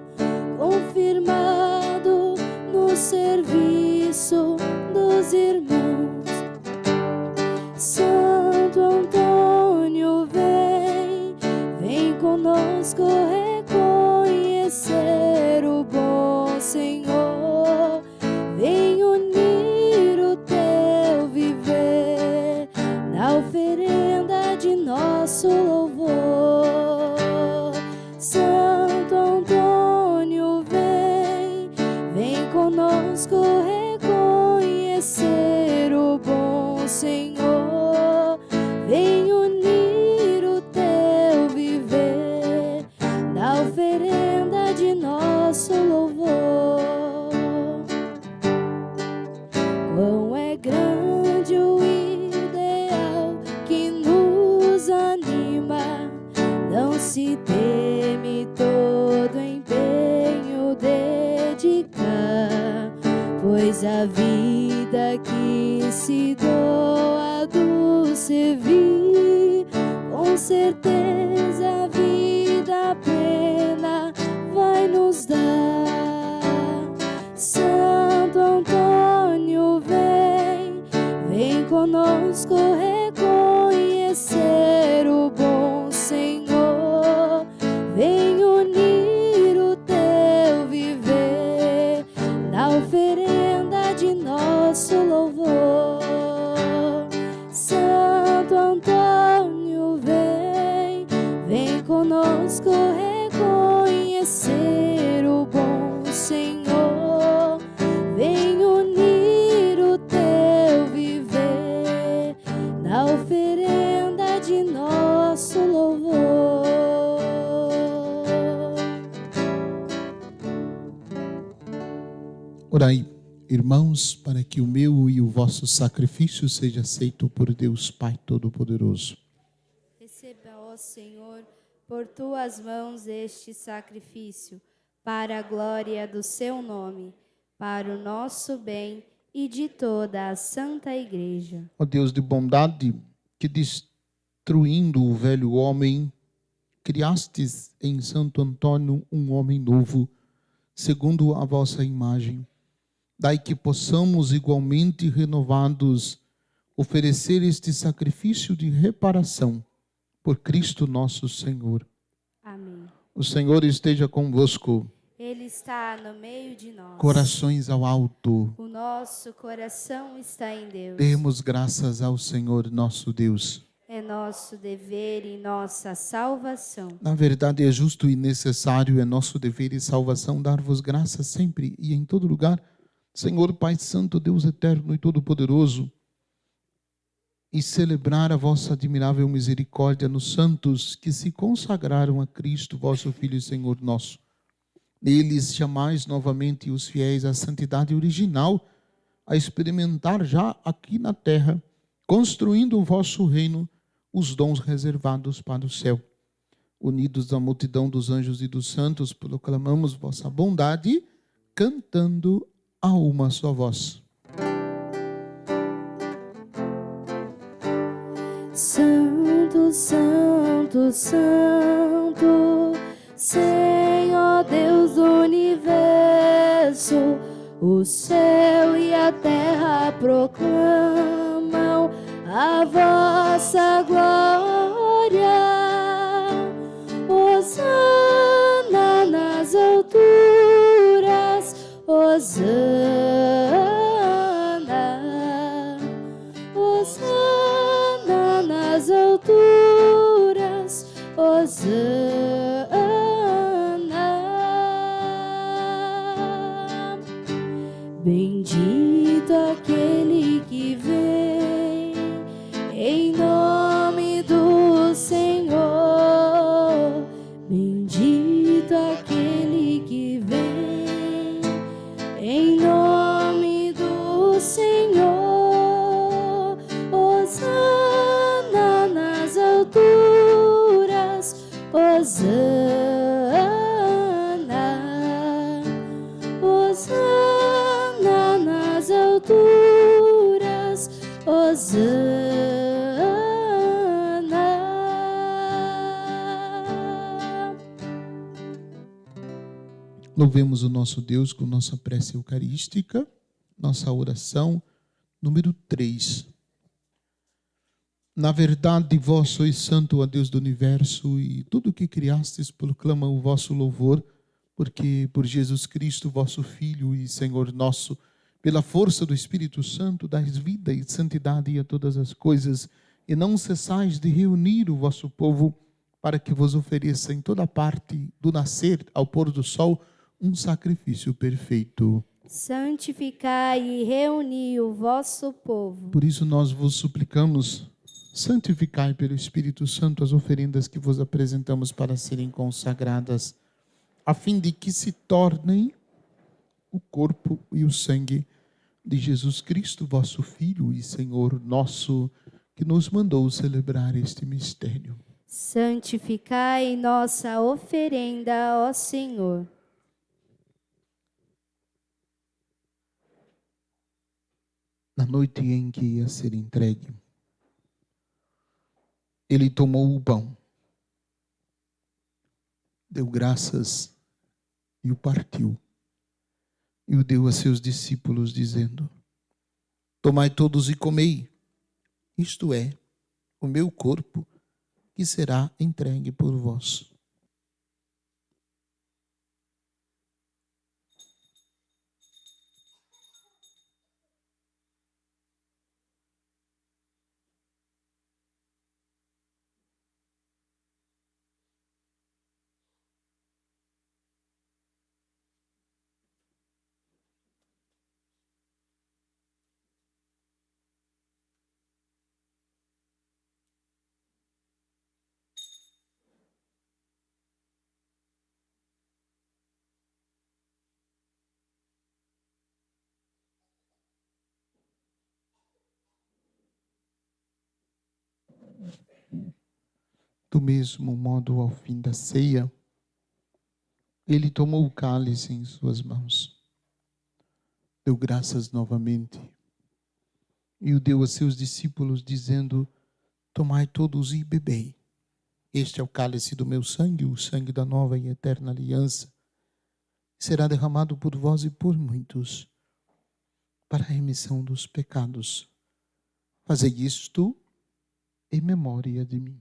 confirmado no serviço dos irmãos. Santo Antônio, vem conosco reconhecer o bom Senhor. Vem unir o teu viver na oferenda de nosso louvor. Santo Antônio, vem conosco reconhecer o bom Senhor. Vem unir o teu viver na oferenda de nosso louvor. Quão é grande o ideal que nos anima, não se teme todo empenho dedicar, pois a vida que se doa do servir, com certeza a vida plena vai nos dar. Santo Antônio, vem conosco reconhecer o bom Senhor. Vem unir o teu viver na oferenda de nosso louvor. Santo Antônio, vem conosco reconhecer o bom Senhor. Vem unir o teu viver na oferenda de nosso louvor. Orai, irmãos, para que o meu e o vosso sacrifício seja aceito por Deus Pai Todo-Poderoso. Receba, ó Senhor, por tuas mãos este sacrifício, para a glória do seu nome, para o nosso bem e de toda a Santa Igreja. Ó Deus de bondade, que destruindo o velho homem, criastes em Santo Antônio um homem novo, segundo a vossa imagem. Dai que possamos igualmente renovados oferecer este sacrifício de reparação por Cristo nosso Senhor. Amém. O Senhor esteja convosco. Ele está no meio de nós. Corações ao alto. O nosso coração está em Deus. Demos graças ao Senhor nosso Deus. É nosso dever e nossa salvação. Na verdade, é justo e necessário, é nosso dever e salvação dar-vos graças sempre e em todo lugar, Senhor Pai Santo, Deus eterno e todo-poderoso, e celebrar a vossa admirável misericórdia nos santos que se consagraram a Cristo, vosso Filho e Senhor nosso. Neles chamais novamente os fiéis à santidade original, a experimentar já aqui na terra, construindo o vosso reino, os dons reservados para o céu. Unidos à multidão dos anjos e dos santos, proclamamos vossa bondade, cantando a uma só voz. Santo, Santo, Senhor Deus do universo, o céu e a terra proclamam a vossa glória. Hosana nas alturas, Hosana, Hosana nas alturas, Hosana. Bendito aquele que vem em nome do Senhor. Bendito aquele que vem em nome do Senhor. Hosana nas alturas, Hosana, Hosana nas alturas, Hosana. Louvemos o nosso Deus com nossa prece eucarística, nossa oração número 3. Na verdade, vós sois santo, ó Deus do universo, e tudo o que criastes proclama o vosso louvor, porque por Jesus Cristo, vosso Filho e Senhor nosso, pela força do Espírito Santo, dais vida e santidade a todas as coisas, e não cessais de reunir o vosso povo, para que vos ofereça em toda parte, do nascer ao pôr do sol, um sacrifício perfeito. Santificai e reuni o vosso povo. Por isso nós vos suplicamos, santificai pelo Espírito Santo as oferendas que vos apresentamos para serem consagradas, a fim de que se tornem o corpo e o sangue de Jesus Cristo, vosso Filho e Senhor nosso, que nos mandou celebrar este mistério. Santificai nossa oferenda, ó Senhor. Na noite em que ia ser entregue, ele tomou o pão, deu graças e o partiu, e o deu a seus discípulos, dizendo: tomai todos e comei, isto é, o meu corpo, que será entregue por vós. Do mesmo modo, ao fim da ceia, ele tomou o cálice em suas mãos, deu graças novamente e o deu a seus discípulos, dizendo: tomai todos e bebei. Este é o cálice do meu sangue, o sangue da nova e eterna aliança, que será derramado por vós e por muitos, para a remissão dos pecados. Fazei isto em memória de mim.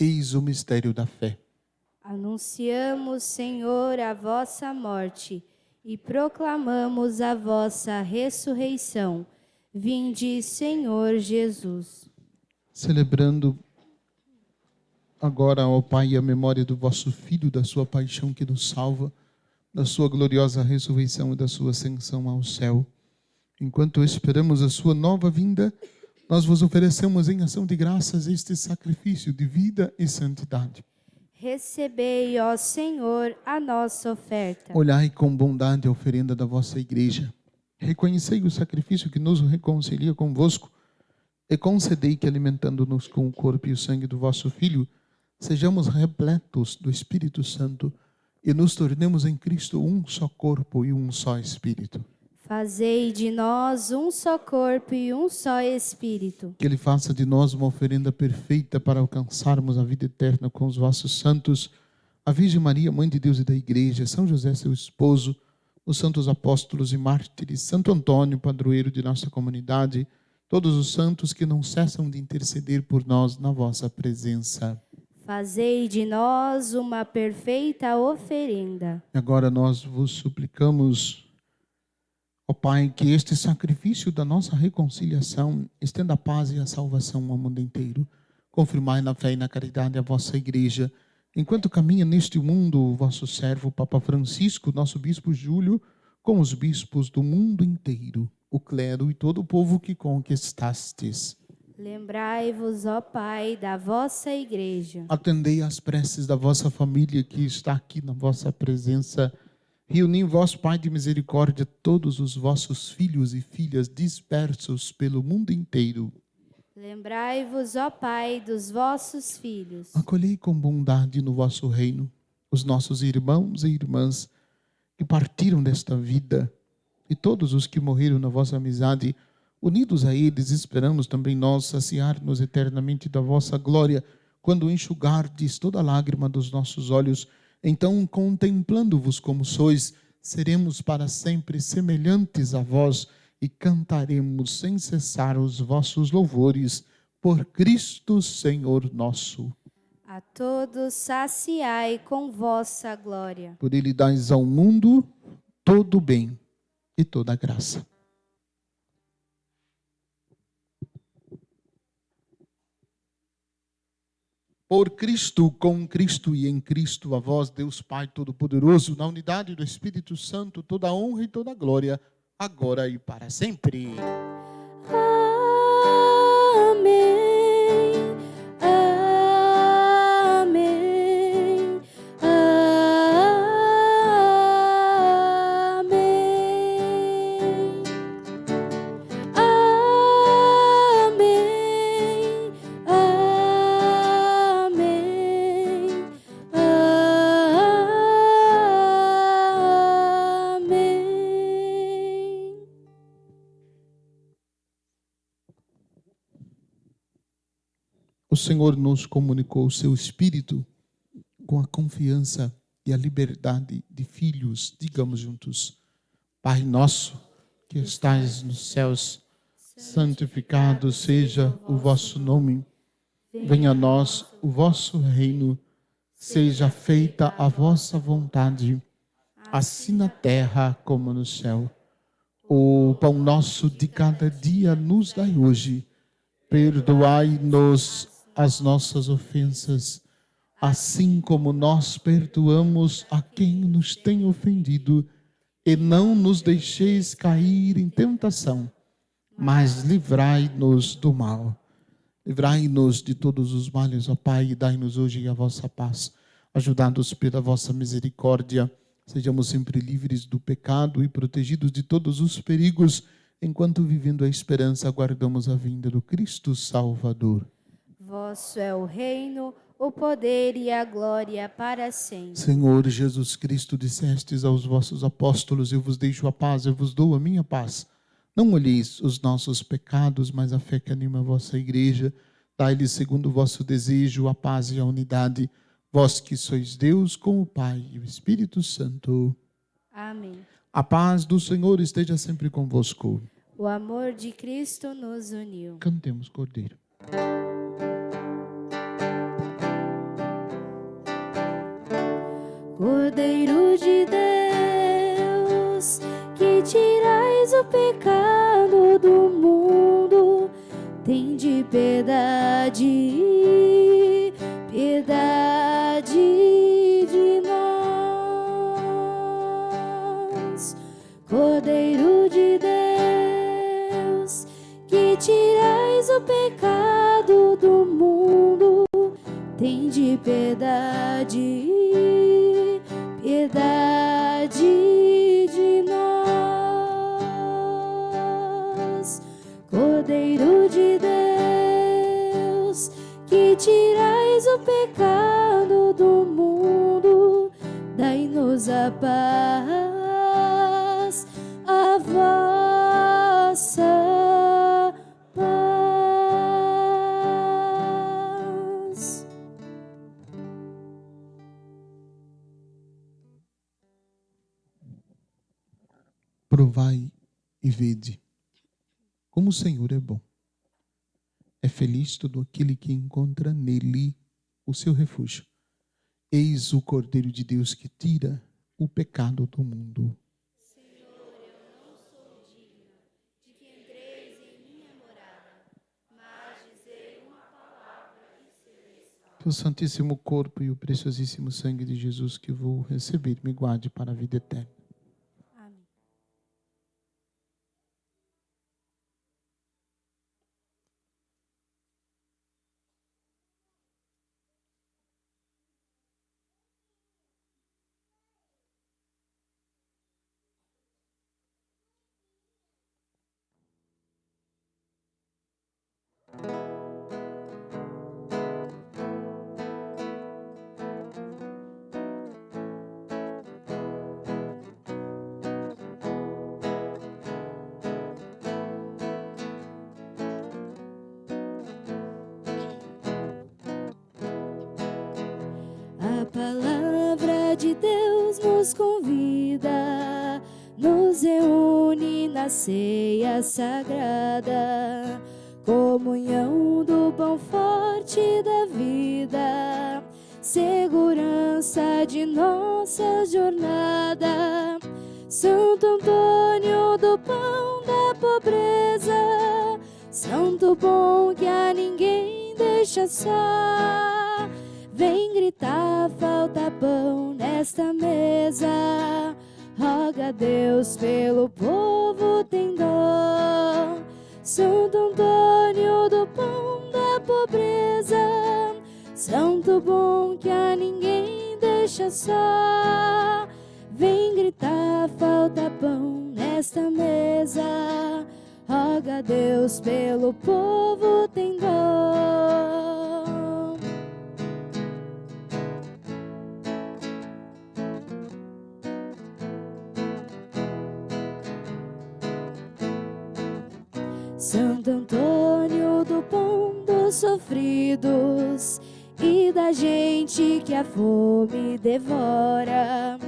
Eis o mistério da fé. Anunciamos, Senhor, a vossa morte e proclamamos a vossa ressurreição. Vinde, Senhor Jesus. Celebrando agora, ó Pai, a memória do vosso Filho, da sua paixão que nos salva, da sua gloriosa ressurreição e da sua ascensão ao céu. Enquanto esperamos a sua nova vinda, nós vos oferecemos em ação de graças este sacrifício de vida e santidade. Recebei, ó Senhor, a nossa oferta. Olhai com bondade a oferenda da vossa igreja. Reconhecei o sacrifício que nos reconcilia convosco e concedei que, alimentando-nos com o corpo e o sangue do vosso Filho, sejamos repletos do Espírito Santo e nos tornemos em Cristo um só corpo e um só Espírito. Fazei de nós um só corpo e um só Espírito. Que Ele faça de nós uma oferenda perfeita para alcançarmos a vida eterna com os vossos santos, a Virgem Maria, Mãe de Deus e da Igreja, São José, seu esposo, os santos apóstolos e mártires, Santo Antônio, padroeiro de nossa comunidade, todos os santos que não cessam de interceder por nós na vossa presença. Fazei de nós uma perfeita oferenda. Agora nós vos suplicamos, ó Pai, que este sacrifício da nossa reconciliação estenda a paz e a salvação ao mundo inteiro. Confirmai na fé e na caridade a vossa igreja, enquanto caminha neste mundo o vosso servo, Papa Francisco, nosso bispo Júlio, com os bispos do mundo inteiro, o clero e todo o povo que conquistastes. Lembrai-vos, ó Pai, da vossa igreja. Atendei às preces da vossa família que está aqui na vossa presença. Reuni em vós, Pai de misericórdia, todos os vossos filhos e filhas dispersos pelo mundo inteiro. Lembrai-vos, ó Pai, dos vossos filhos. Acolhei com bondade no vosso reino os nossos irmãos e irmãs que partiram desta vida e todos os que morreram na vossa amizade. Unidos a eles, esperamos também nós saciar-nos eternamente da vossa glória, quando enxugardes toda lágrima dos nossos olhos. Então, contemplando-vos como sois, seremos para sempre semelhantes a vós e cantaremos sem cessar os vossos louvores, por Cristo Senhor nosso. A todos saciai com vossa glória. Por Ele dais ao mundo todo o bem e toda a graça. Por Cristo, com Cristo e em Cristo, a vós, Deus Pai Todo-Poderoso, na unidade do Espírito Santo, toda a honra e toda a glória, agora e para sempre. Amém. Amém. Amém. Amém. Amém. O Senhor nos comunicou o seu Espírito com a confiança e a liberdade de filhos. Digamos juntos: Pai nosso, que estais nos céus, santificado seja o vosso nome. Venha a nós o vosso reino. Seja feita a vossa vontade, assim na terra como no céu. O pão nosso de cada dia nos dai hoje. Perdoai-nos as nossas ofensas, assim como nós perdoamos a quem nos tem ofendido. E não nos deixeis cair em tentação, mas livrai-nos do mal. Livrai-nos de todos os males, ó Pai, e dai-nos hoje a vossa paz. Ajudados pela vossa misericórdia, sejamos sempre livres do pecado e protegidos de todos os perigos, enquanto, vivendo a esperança, aguardamos a vinda do Cristo Salvador. Vosso é o reino, o poder e a glória para sempre. Senhor Jesus Cristo, dissestes aos vossos apóstolos: eu vos deixo a paz, eu vos dou a minha paz. Não olheis os nossos pecados, mas a fé que anima a vossa igreja. Dai-lhes, segundo o vosso desejo, a paz e a unidade. Vós que sois Deus, com o Pai e o Espírito Santo. Amém. A paz do Senhor esteja sempre convosco. O amor de Cristo nos uniu. Cantemos, Cordeiro. Cordeiro de Deus, que tirais o pecado do mundo, tende piedade, piedade de nós. Cordeiro de Deus, que tirais o o pecado do mundo, tende piedade, piedade de nós. Cordeiro de Deus, que tirais o pecado do mundo, dai-nos a paz, a vossa paz. Provai e vede como o Senhor é bom. É feliz todo aquele que encontra nele o seu refúgio. Eis o Cordeiro de Deus que tira o pecado do mundo. Senhor, eu não sou digna de que entreis em minha morada, mas dizei uma palavra e serei salvo. Que o Santíssimo Corpo e o preciosíssimo sangue de Jesus que vou receber me guarde para a vida eterna. Amém. A palavra de Deus nos convida, nos reúne na ceia sagrada, comunhão do pão forte da vida, segurança de nossa jornada. Santo Antônio do pão da pobreza, santo bom que a ninguém deixa só, vem gritar, falta pão nesta mesa. Roga a Deus pelo povo, tem dó. Santo Antônio do pão da pobreza, santo bom que a ninguém deixa só, vem gritar, falta pão nesta mesa. Roga a Deus pelo povo, tem dó. Santo Antônio do pão dos sofridos e da gente que a fome devora,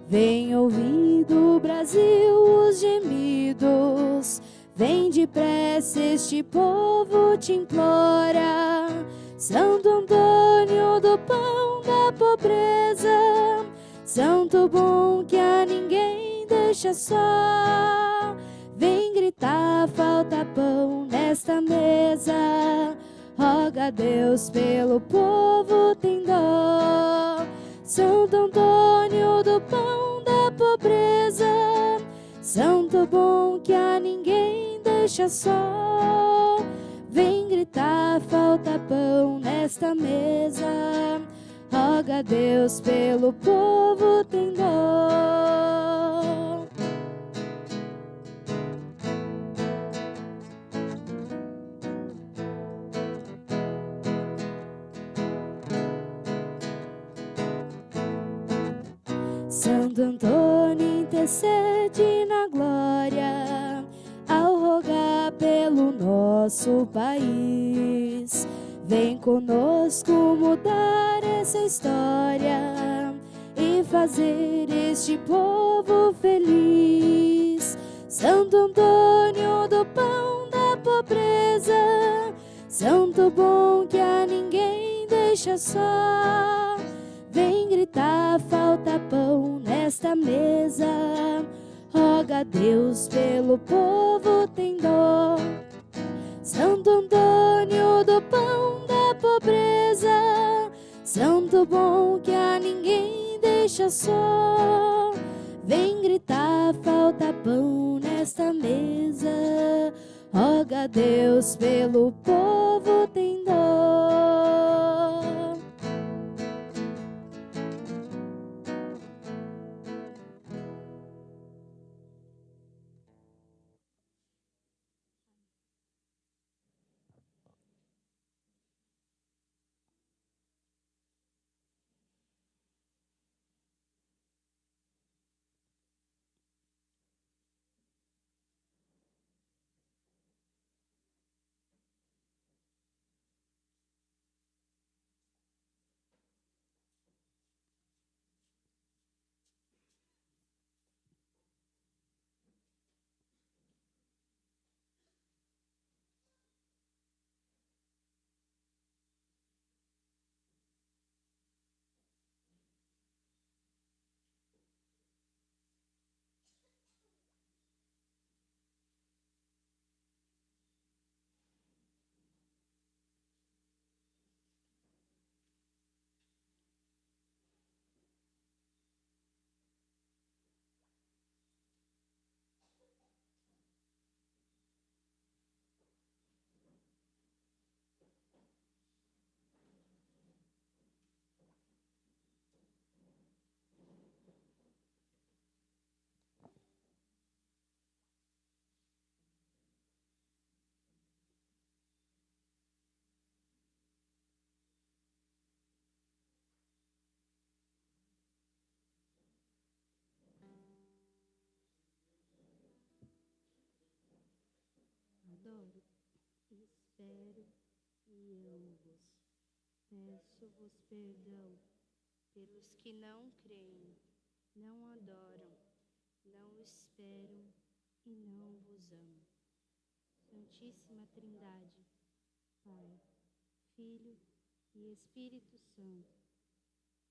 vem ouvir do Brasil os gemidos, vem depressa, este povo te implora. Santo Antônio do pão da pobreza, santo bom que a ninguém deixa só, vem gritar, falta pão nesta mesa. Roga a Deus pelo povo, tem dó. Santo Antônio do pão da pobreza, santo bom que a ninguém deixa só, vem gritar, falta pão nesta mesa. Roga a Deus pelo povo, tem dó. Santo Antônio intercede na glória, ao rogar pelo nosso país. Vem conosco mudar essa história e fazer este povo feliz. Santo Antônio do pão da pobreza, santo bom que a ninguém deixa só, vem gritar, falta pão nesta mesa. Roga a Deus pelo povo, tem dó. Santo Antônio do pão da pobreza, santo bom que a ninguém deixa só, vem gritar, falta pão nesta mesa. Roga a Deus pelo povo, tem dó. Adoro, espero e amo-vos. Peço-vos perdão pelos que não creem, não adoram, não esperam e não vos amam. Santíssima Trindade, Pai, Filho e Espírito Santo,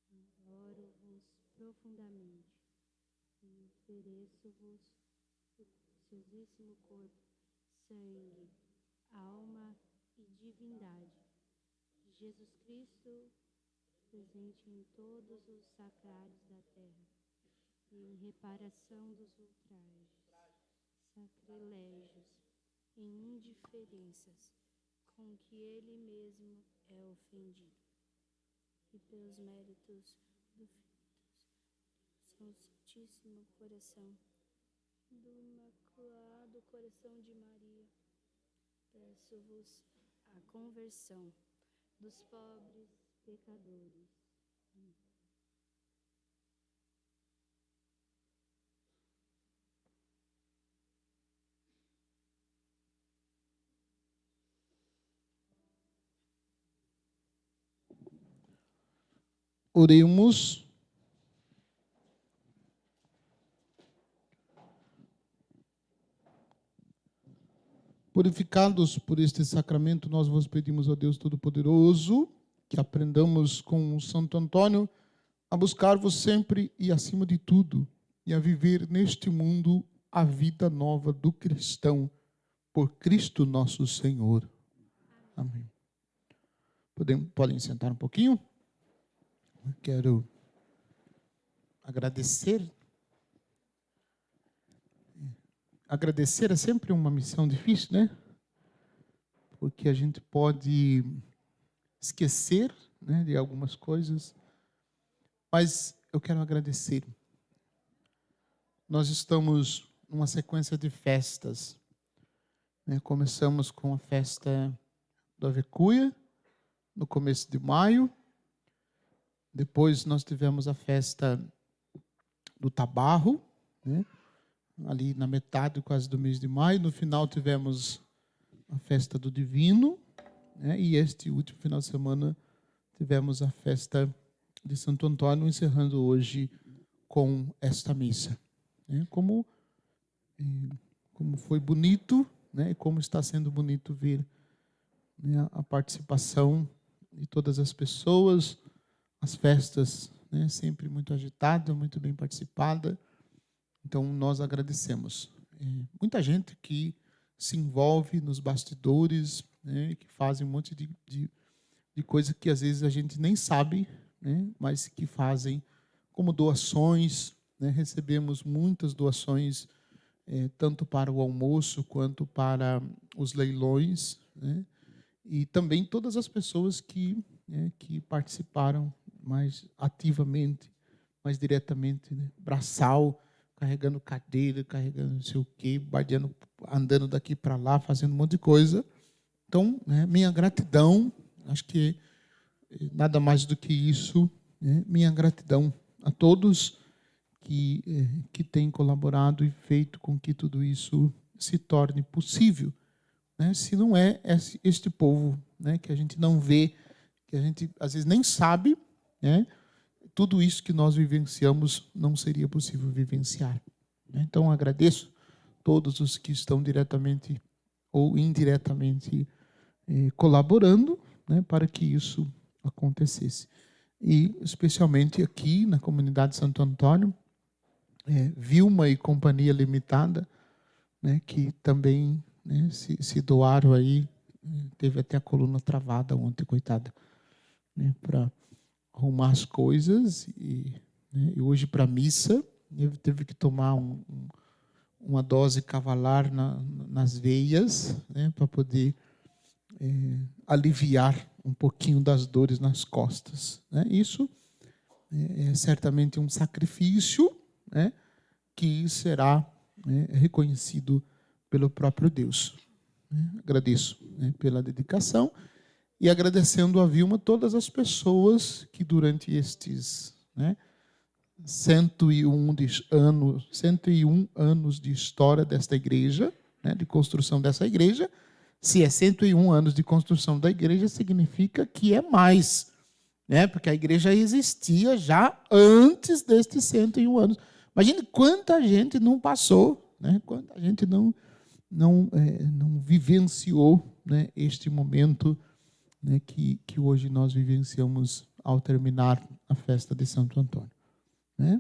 adoro-vos profundamente e ofereço-vos o preciosíssimo corpo, sangue, alma e divindade de Jesus Cristo, presente em todos os sacrários da terra e em reparação dos ultrajes, sacrilégios e indiferenças com que ele mesmo é ofendido, e pelos méritos do Filho Santíssimo Coração, do Imaculado Coração de Maria, peço-vos a conversão dos pobres pecadores. Oremos. Purificados por este sacramento, nós vos pedimos, ó Deus Todo-Poderoso, que aprendamos com o Santo Antônio a buscar-vos sempre e acima de tudo, e a viver neste mundo a vida nova do cristão, por Cristo nosso Senhor. Amém. Podem sentar um pouquinho? Eu quero agradecer. Agradecer é sempre uma missão difícil, né? Porque a gente pode esquecer, né, de algumas coisas, mas eu quero agradecer. Nós estamos numa sequência de festas, né? Começamos com a festa do Ave Cuia, no começo de maio. Depois nós tivemos a festa do Tabarro, né? Ali na metade quase do mês de maio. No final tivemos a festa do Divino, né? E este último final de semana tivemos a festa de Santo Antônio, encerrando hoje com esta missa, né? Como foi bonito, né? E como está sendo bonito ver, né, a participação de todas as pessoas, as festas, né, sempre muito agitada, muito bem participada. Então, nós agradecemos. Muita gente que se envolve nos bastidores, né, que fazem um monte de coisa que às vezes a gente nem sabe, né, mas que fazem como doações, né. Recebemos muitas doações tanto para o almoço quanto para os leilões, né? E também todas as pessoas que participaram mais ativamente, mais diretamente, né? Braçal, carregando cadeira, carregando não sei o quê, bardeando, andando daqui para lá, fazendo um monte de coisa. Então, né, minha gratidão, acho que nada mais do que isso, né? Minha gratidão a todos que têm colaborado e feito com que tudo isso se torne possível, né? Se não é este povo, né, que a gente não vê, que a gente às vezes nem sabe, né, tudo isso que nós vivenciamos não seria possível vivenciar, né? Então, agradeço todos os que estão diretamente ou indiretamente colaborando, né, para que isso acontecesse. E, especialmente aqui na comunidade Santo Antônio, Vilma e Companhia Limitada, né, que também, né, se doaram aí, teve até a coluna travada ontem, coitada, né, para arrumar as coisas, né, e hoje para a missa, ele teve que tomar uma dose cavalar nas veias, né, para poder aliviar um pouquinho das dores nas costas, né? Isso é certamente um sacrifício, né, que será, né, reconhecido pelo próprio Deus, né? Agradeço, né, pela dedicação e agradecendo a Vilma todas as pessoas que durante estes, né, 101 anos de história desta igreja, né, de construção dessa igreja. Se é 101 anos de construção da igreja, significa que é mais, né? Porque a igreja existia já antes destes 101 anos. Imagine quanta gente não passou, né? Quanta gente não vivenciou, né, este momento, né, que hoje nós vivenciamos ao terminar a festa de Santo Antônio, né?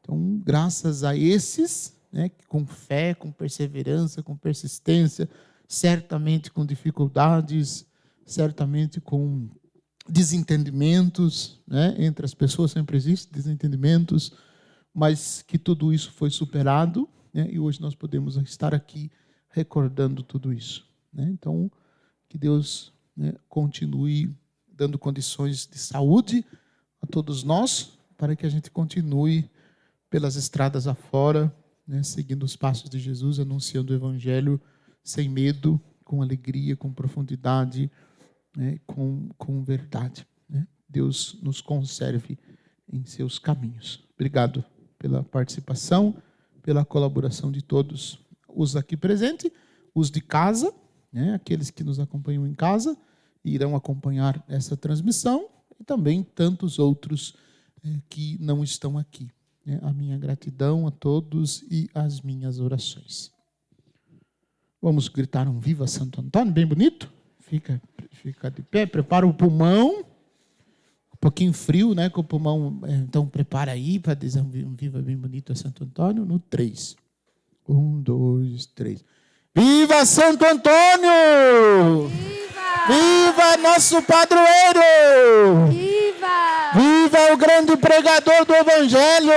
Então, graças a esses, né, com fé, com perseverança, com persistência, certamente com dificuldades, certamente com desentendimentos, né? Entre as pessoas sempre existem desentendimentos, mas que tudo isso foi superado, né? E hoje nós podemos estar aqui recordando tudo isso, né? Então, que Deus, né, continue dando condições de saúde a todos nós, para que a gente continue pelas estradas afora, né, seguindo os passos de Jesus, anunciando o Evangelho sem medo, com alegria, com profundidade, né, com verdade, né? Deus nos conserve em seus caminhos. Obrigado pela participação, pela colaboração de todos os aqui presentes, os de casa, né, aqueles que nos acompanham em casa, irão acompanhar essa transmissão, e também tantos outros que não estão aqui, né? A minha gratidão a todos e as minhas orações. Vamos gritar um Viva Santo Antônio, bem bonito? Fica de pé, prepara o pulmão. Um pouquinho frio, né? Com o pulmão. Então, prepara aí para dizer um Viva bem bonito a Santo Antônio. No 3. 1, 2, 3. Viva Santo Antônio! Viva! Viva nosso padroeiro! Viva! Viva o grande pregador do Evangelho!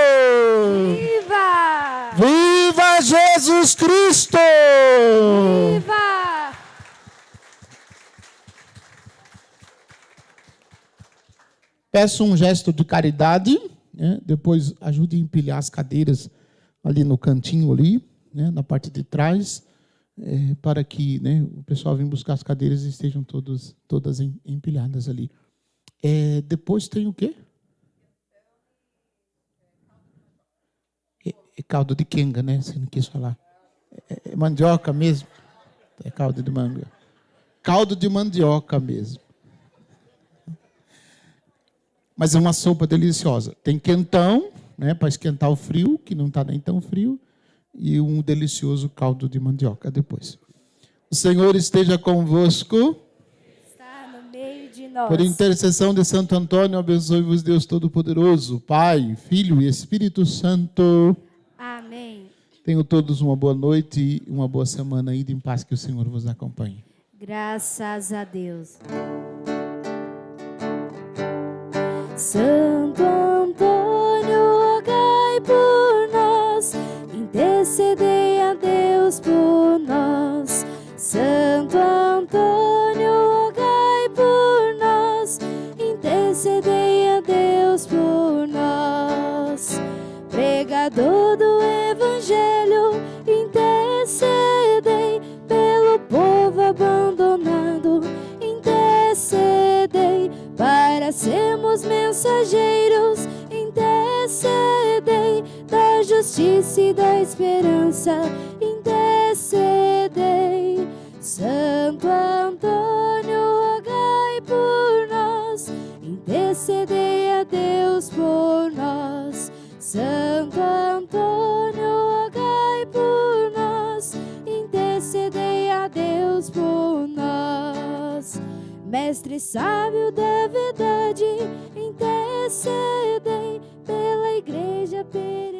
Viva! Viva Jesus Cristo! Viva! Peço um gesto de caridade, né? Depois ajude a empilhar as cadeiras ali no cantinho ali, né? Na parte de trás, para que, né, o pessoal venha buscar as cadeiras e estejam todas empilhadas ali. Depois tem o quê? Caldo de quenga, né? Você não quis falar. É mandioca mesmo? É caldo de manga. Caldo de mandioca mesmo. Mas é uma sopa deliciosa. Tem quentão, né, para esquentar o frio, que não está nem tão frio, e um delicioso caldo de mandioca depois. O Senhor esteja convosco. Está no meio de nós. Por intercessão de Santo Antônio, abençoe-vos Deus Todo-Poderoso, Pai, Filho e Espírito Santo. Amém. Tenham todos uma boa noite e uma boa semana. Ide em paz, que o Senhor vos acompanhe. Graças a Deus. Santo Antônio, rogai por nós, intercedei pregador do Evangelho, intercedei pelo povo abandonado, intercedei para sermos mensageiros, intercedei da justiça e da esperança, intercedei. Santo Antônio, rogai por nós, intercedei a Deus por nós. Santo Antônio, rogai por nós, intercedei a Deus por nós. Mestre sábio da verdade, intercedei pela Igreja peregrina.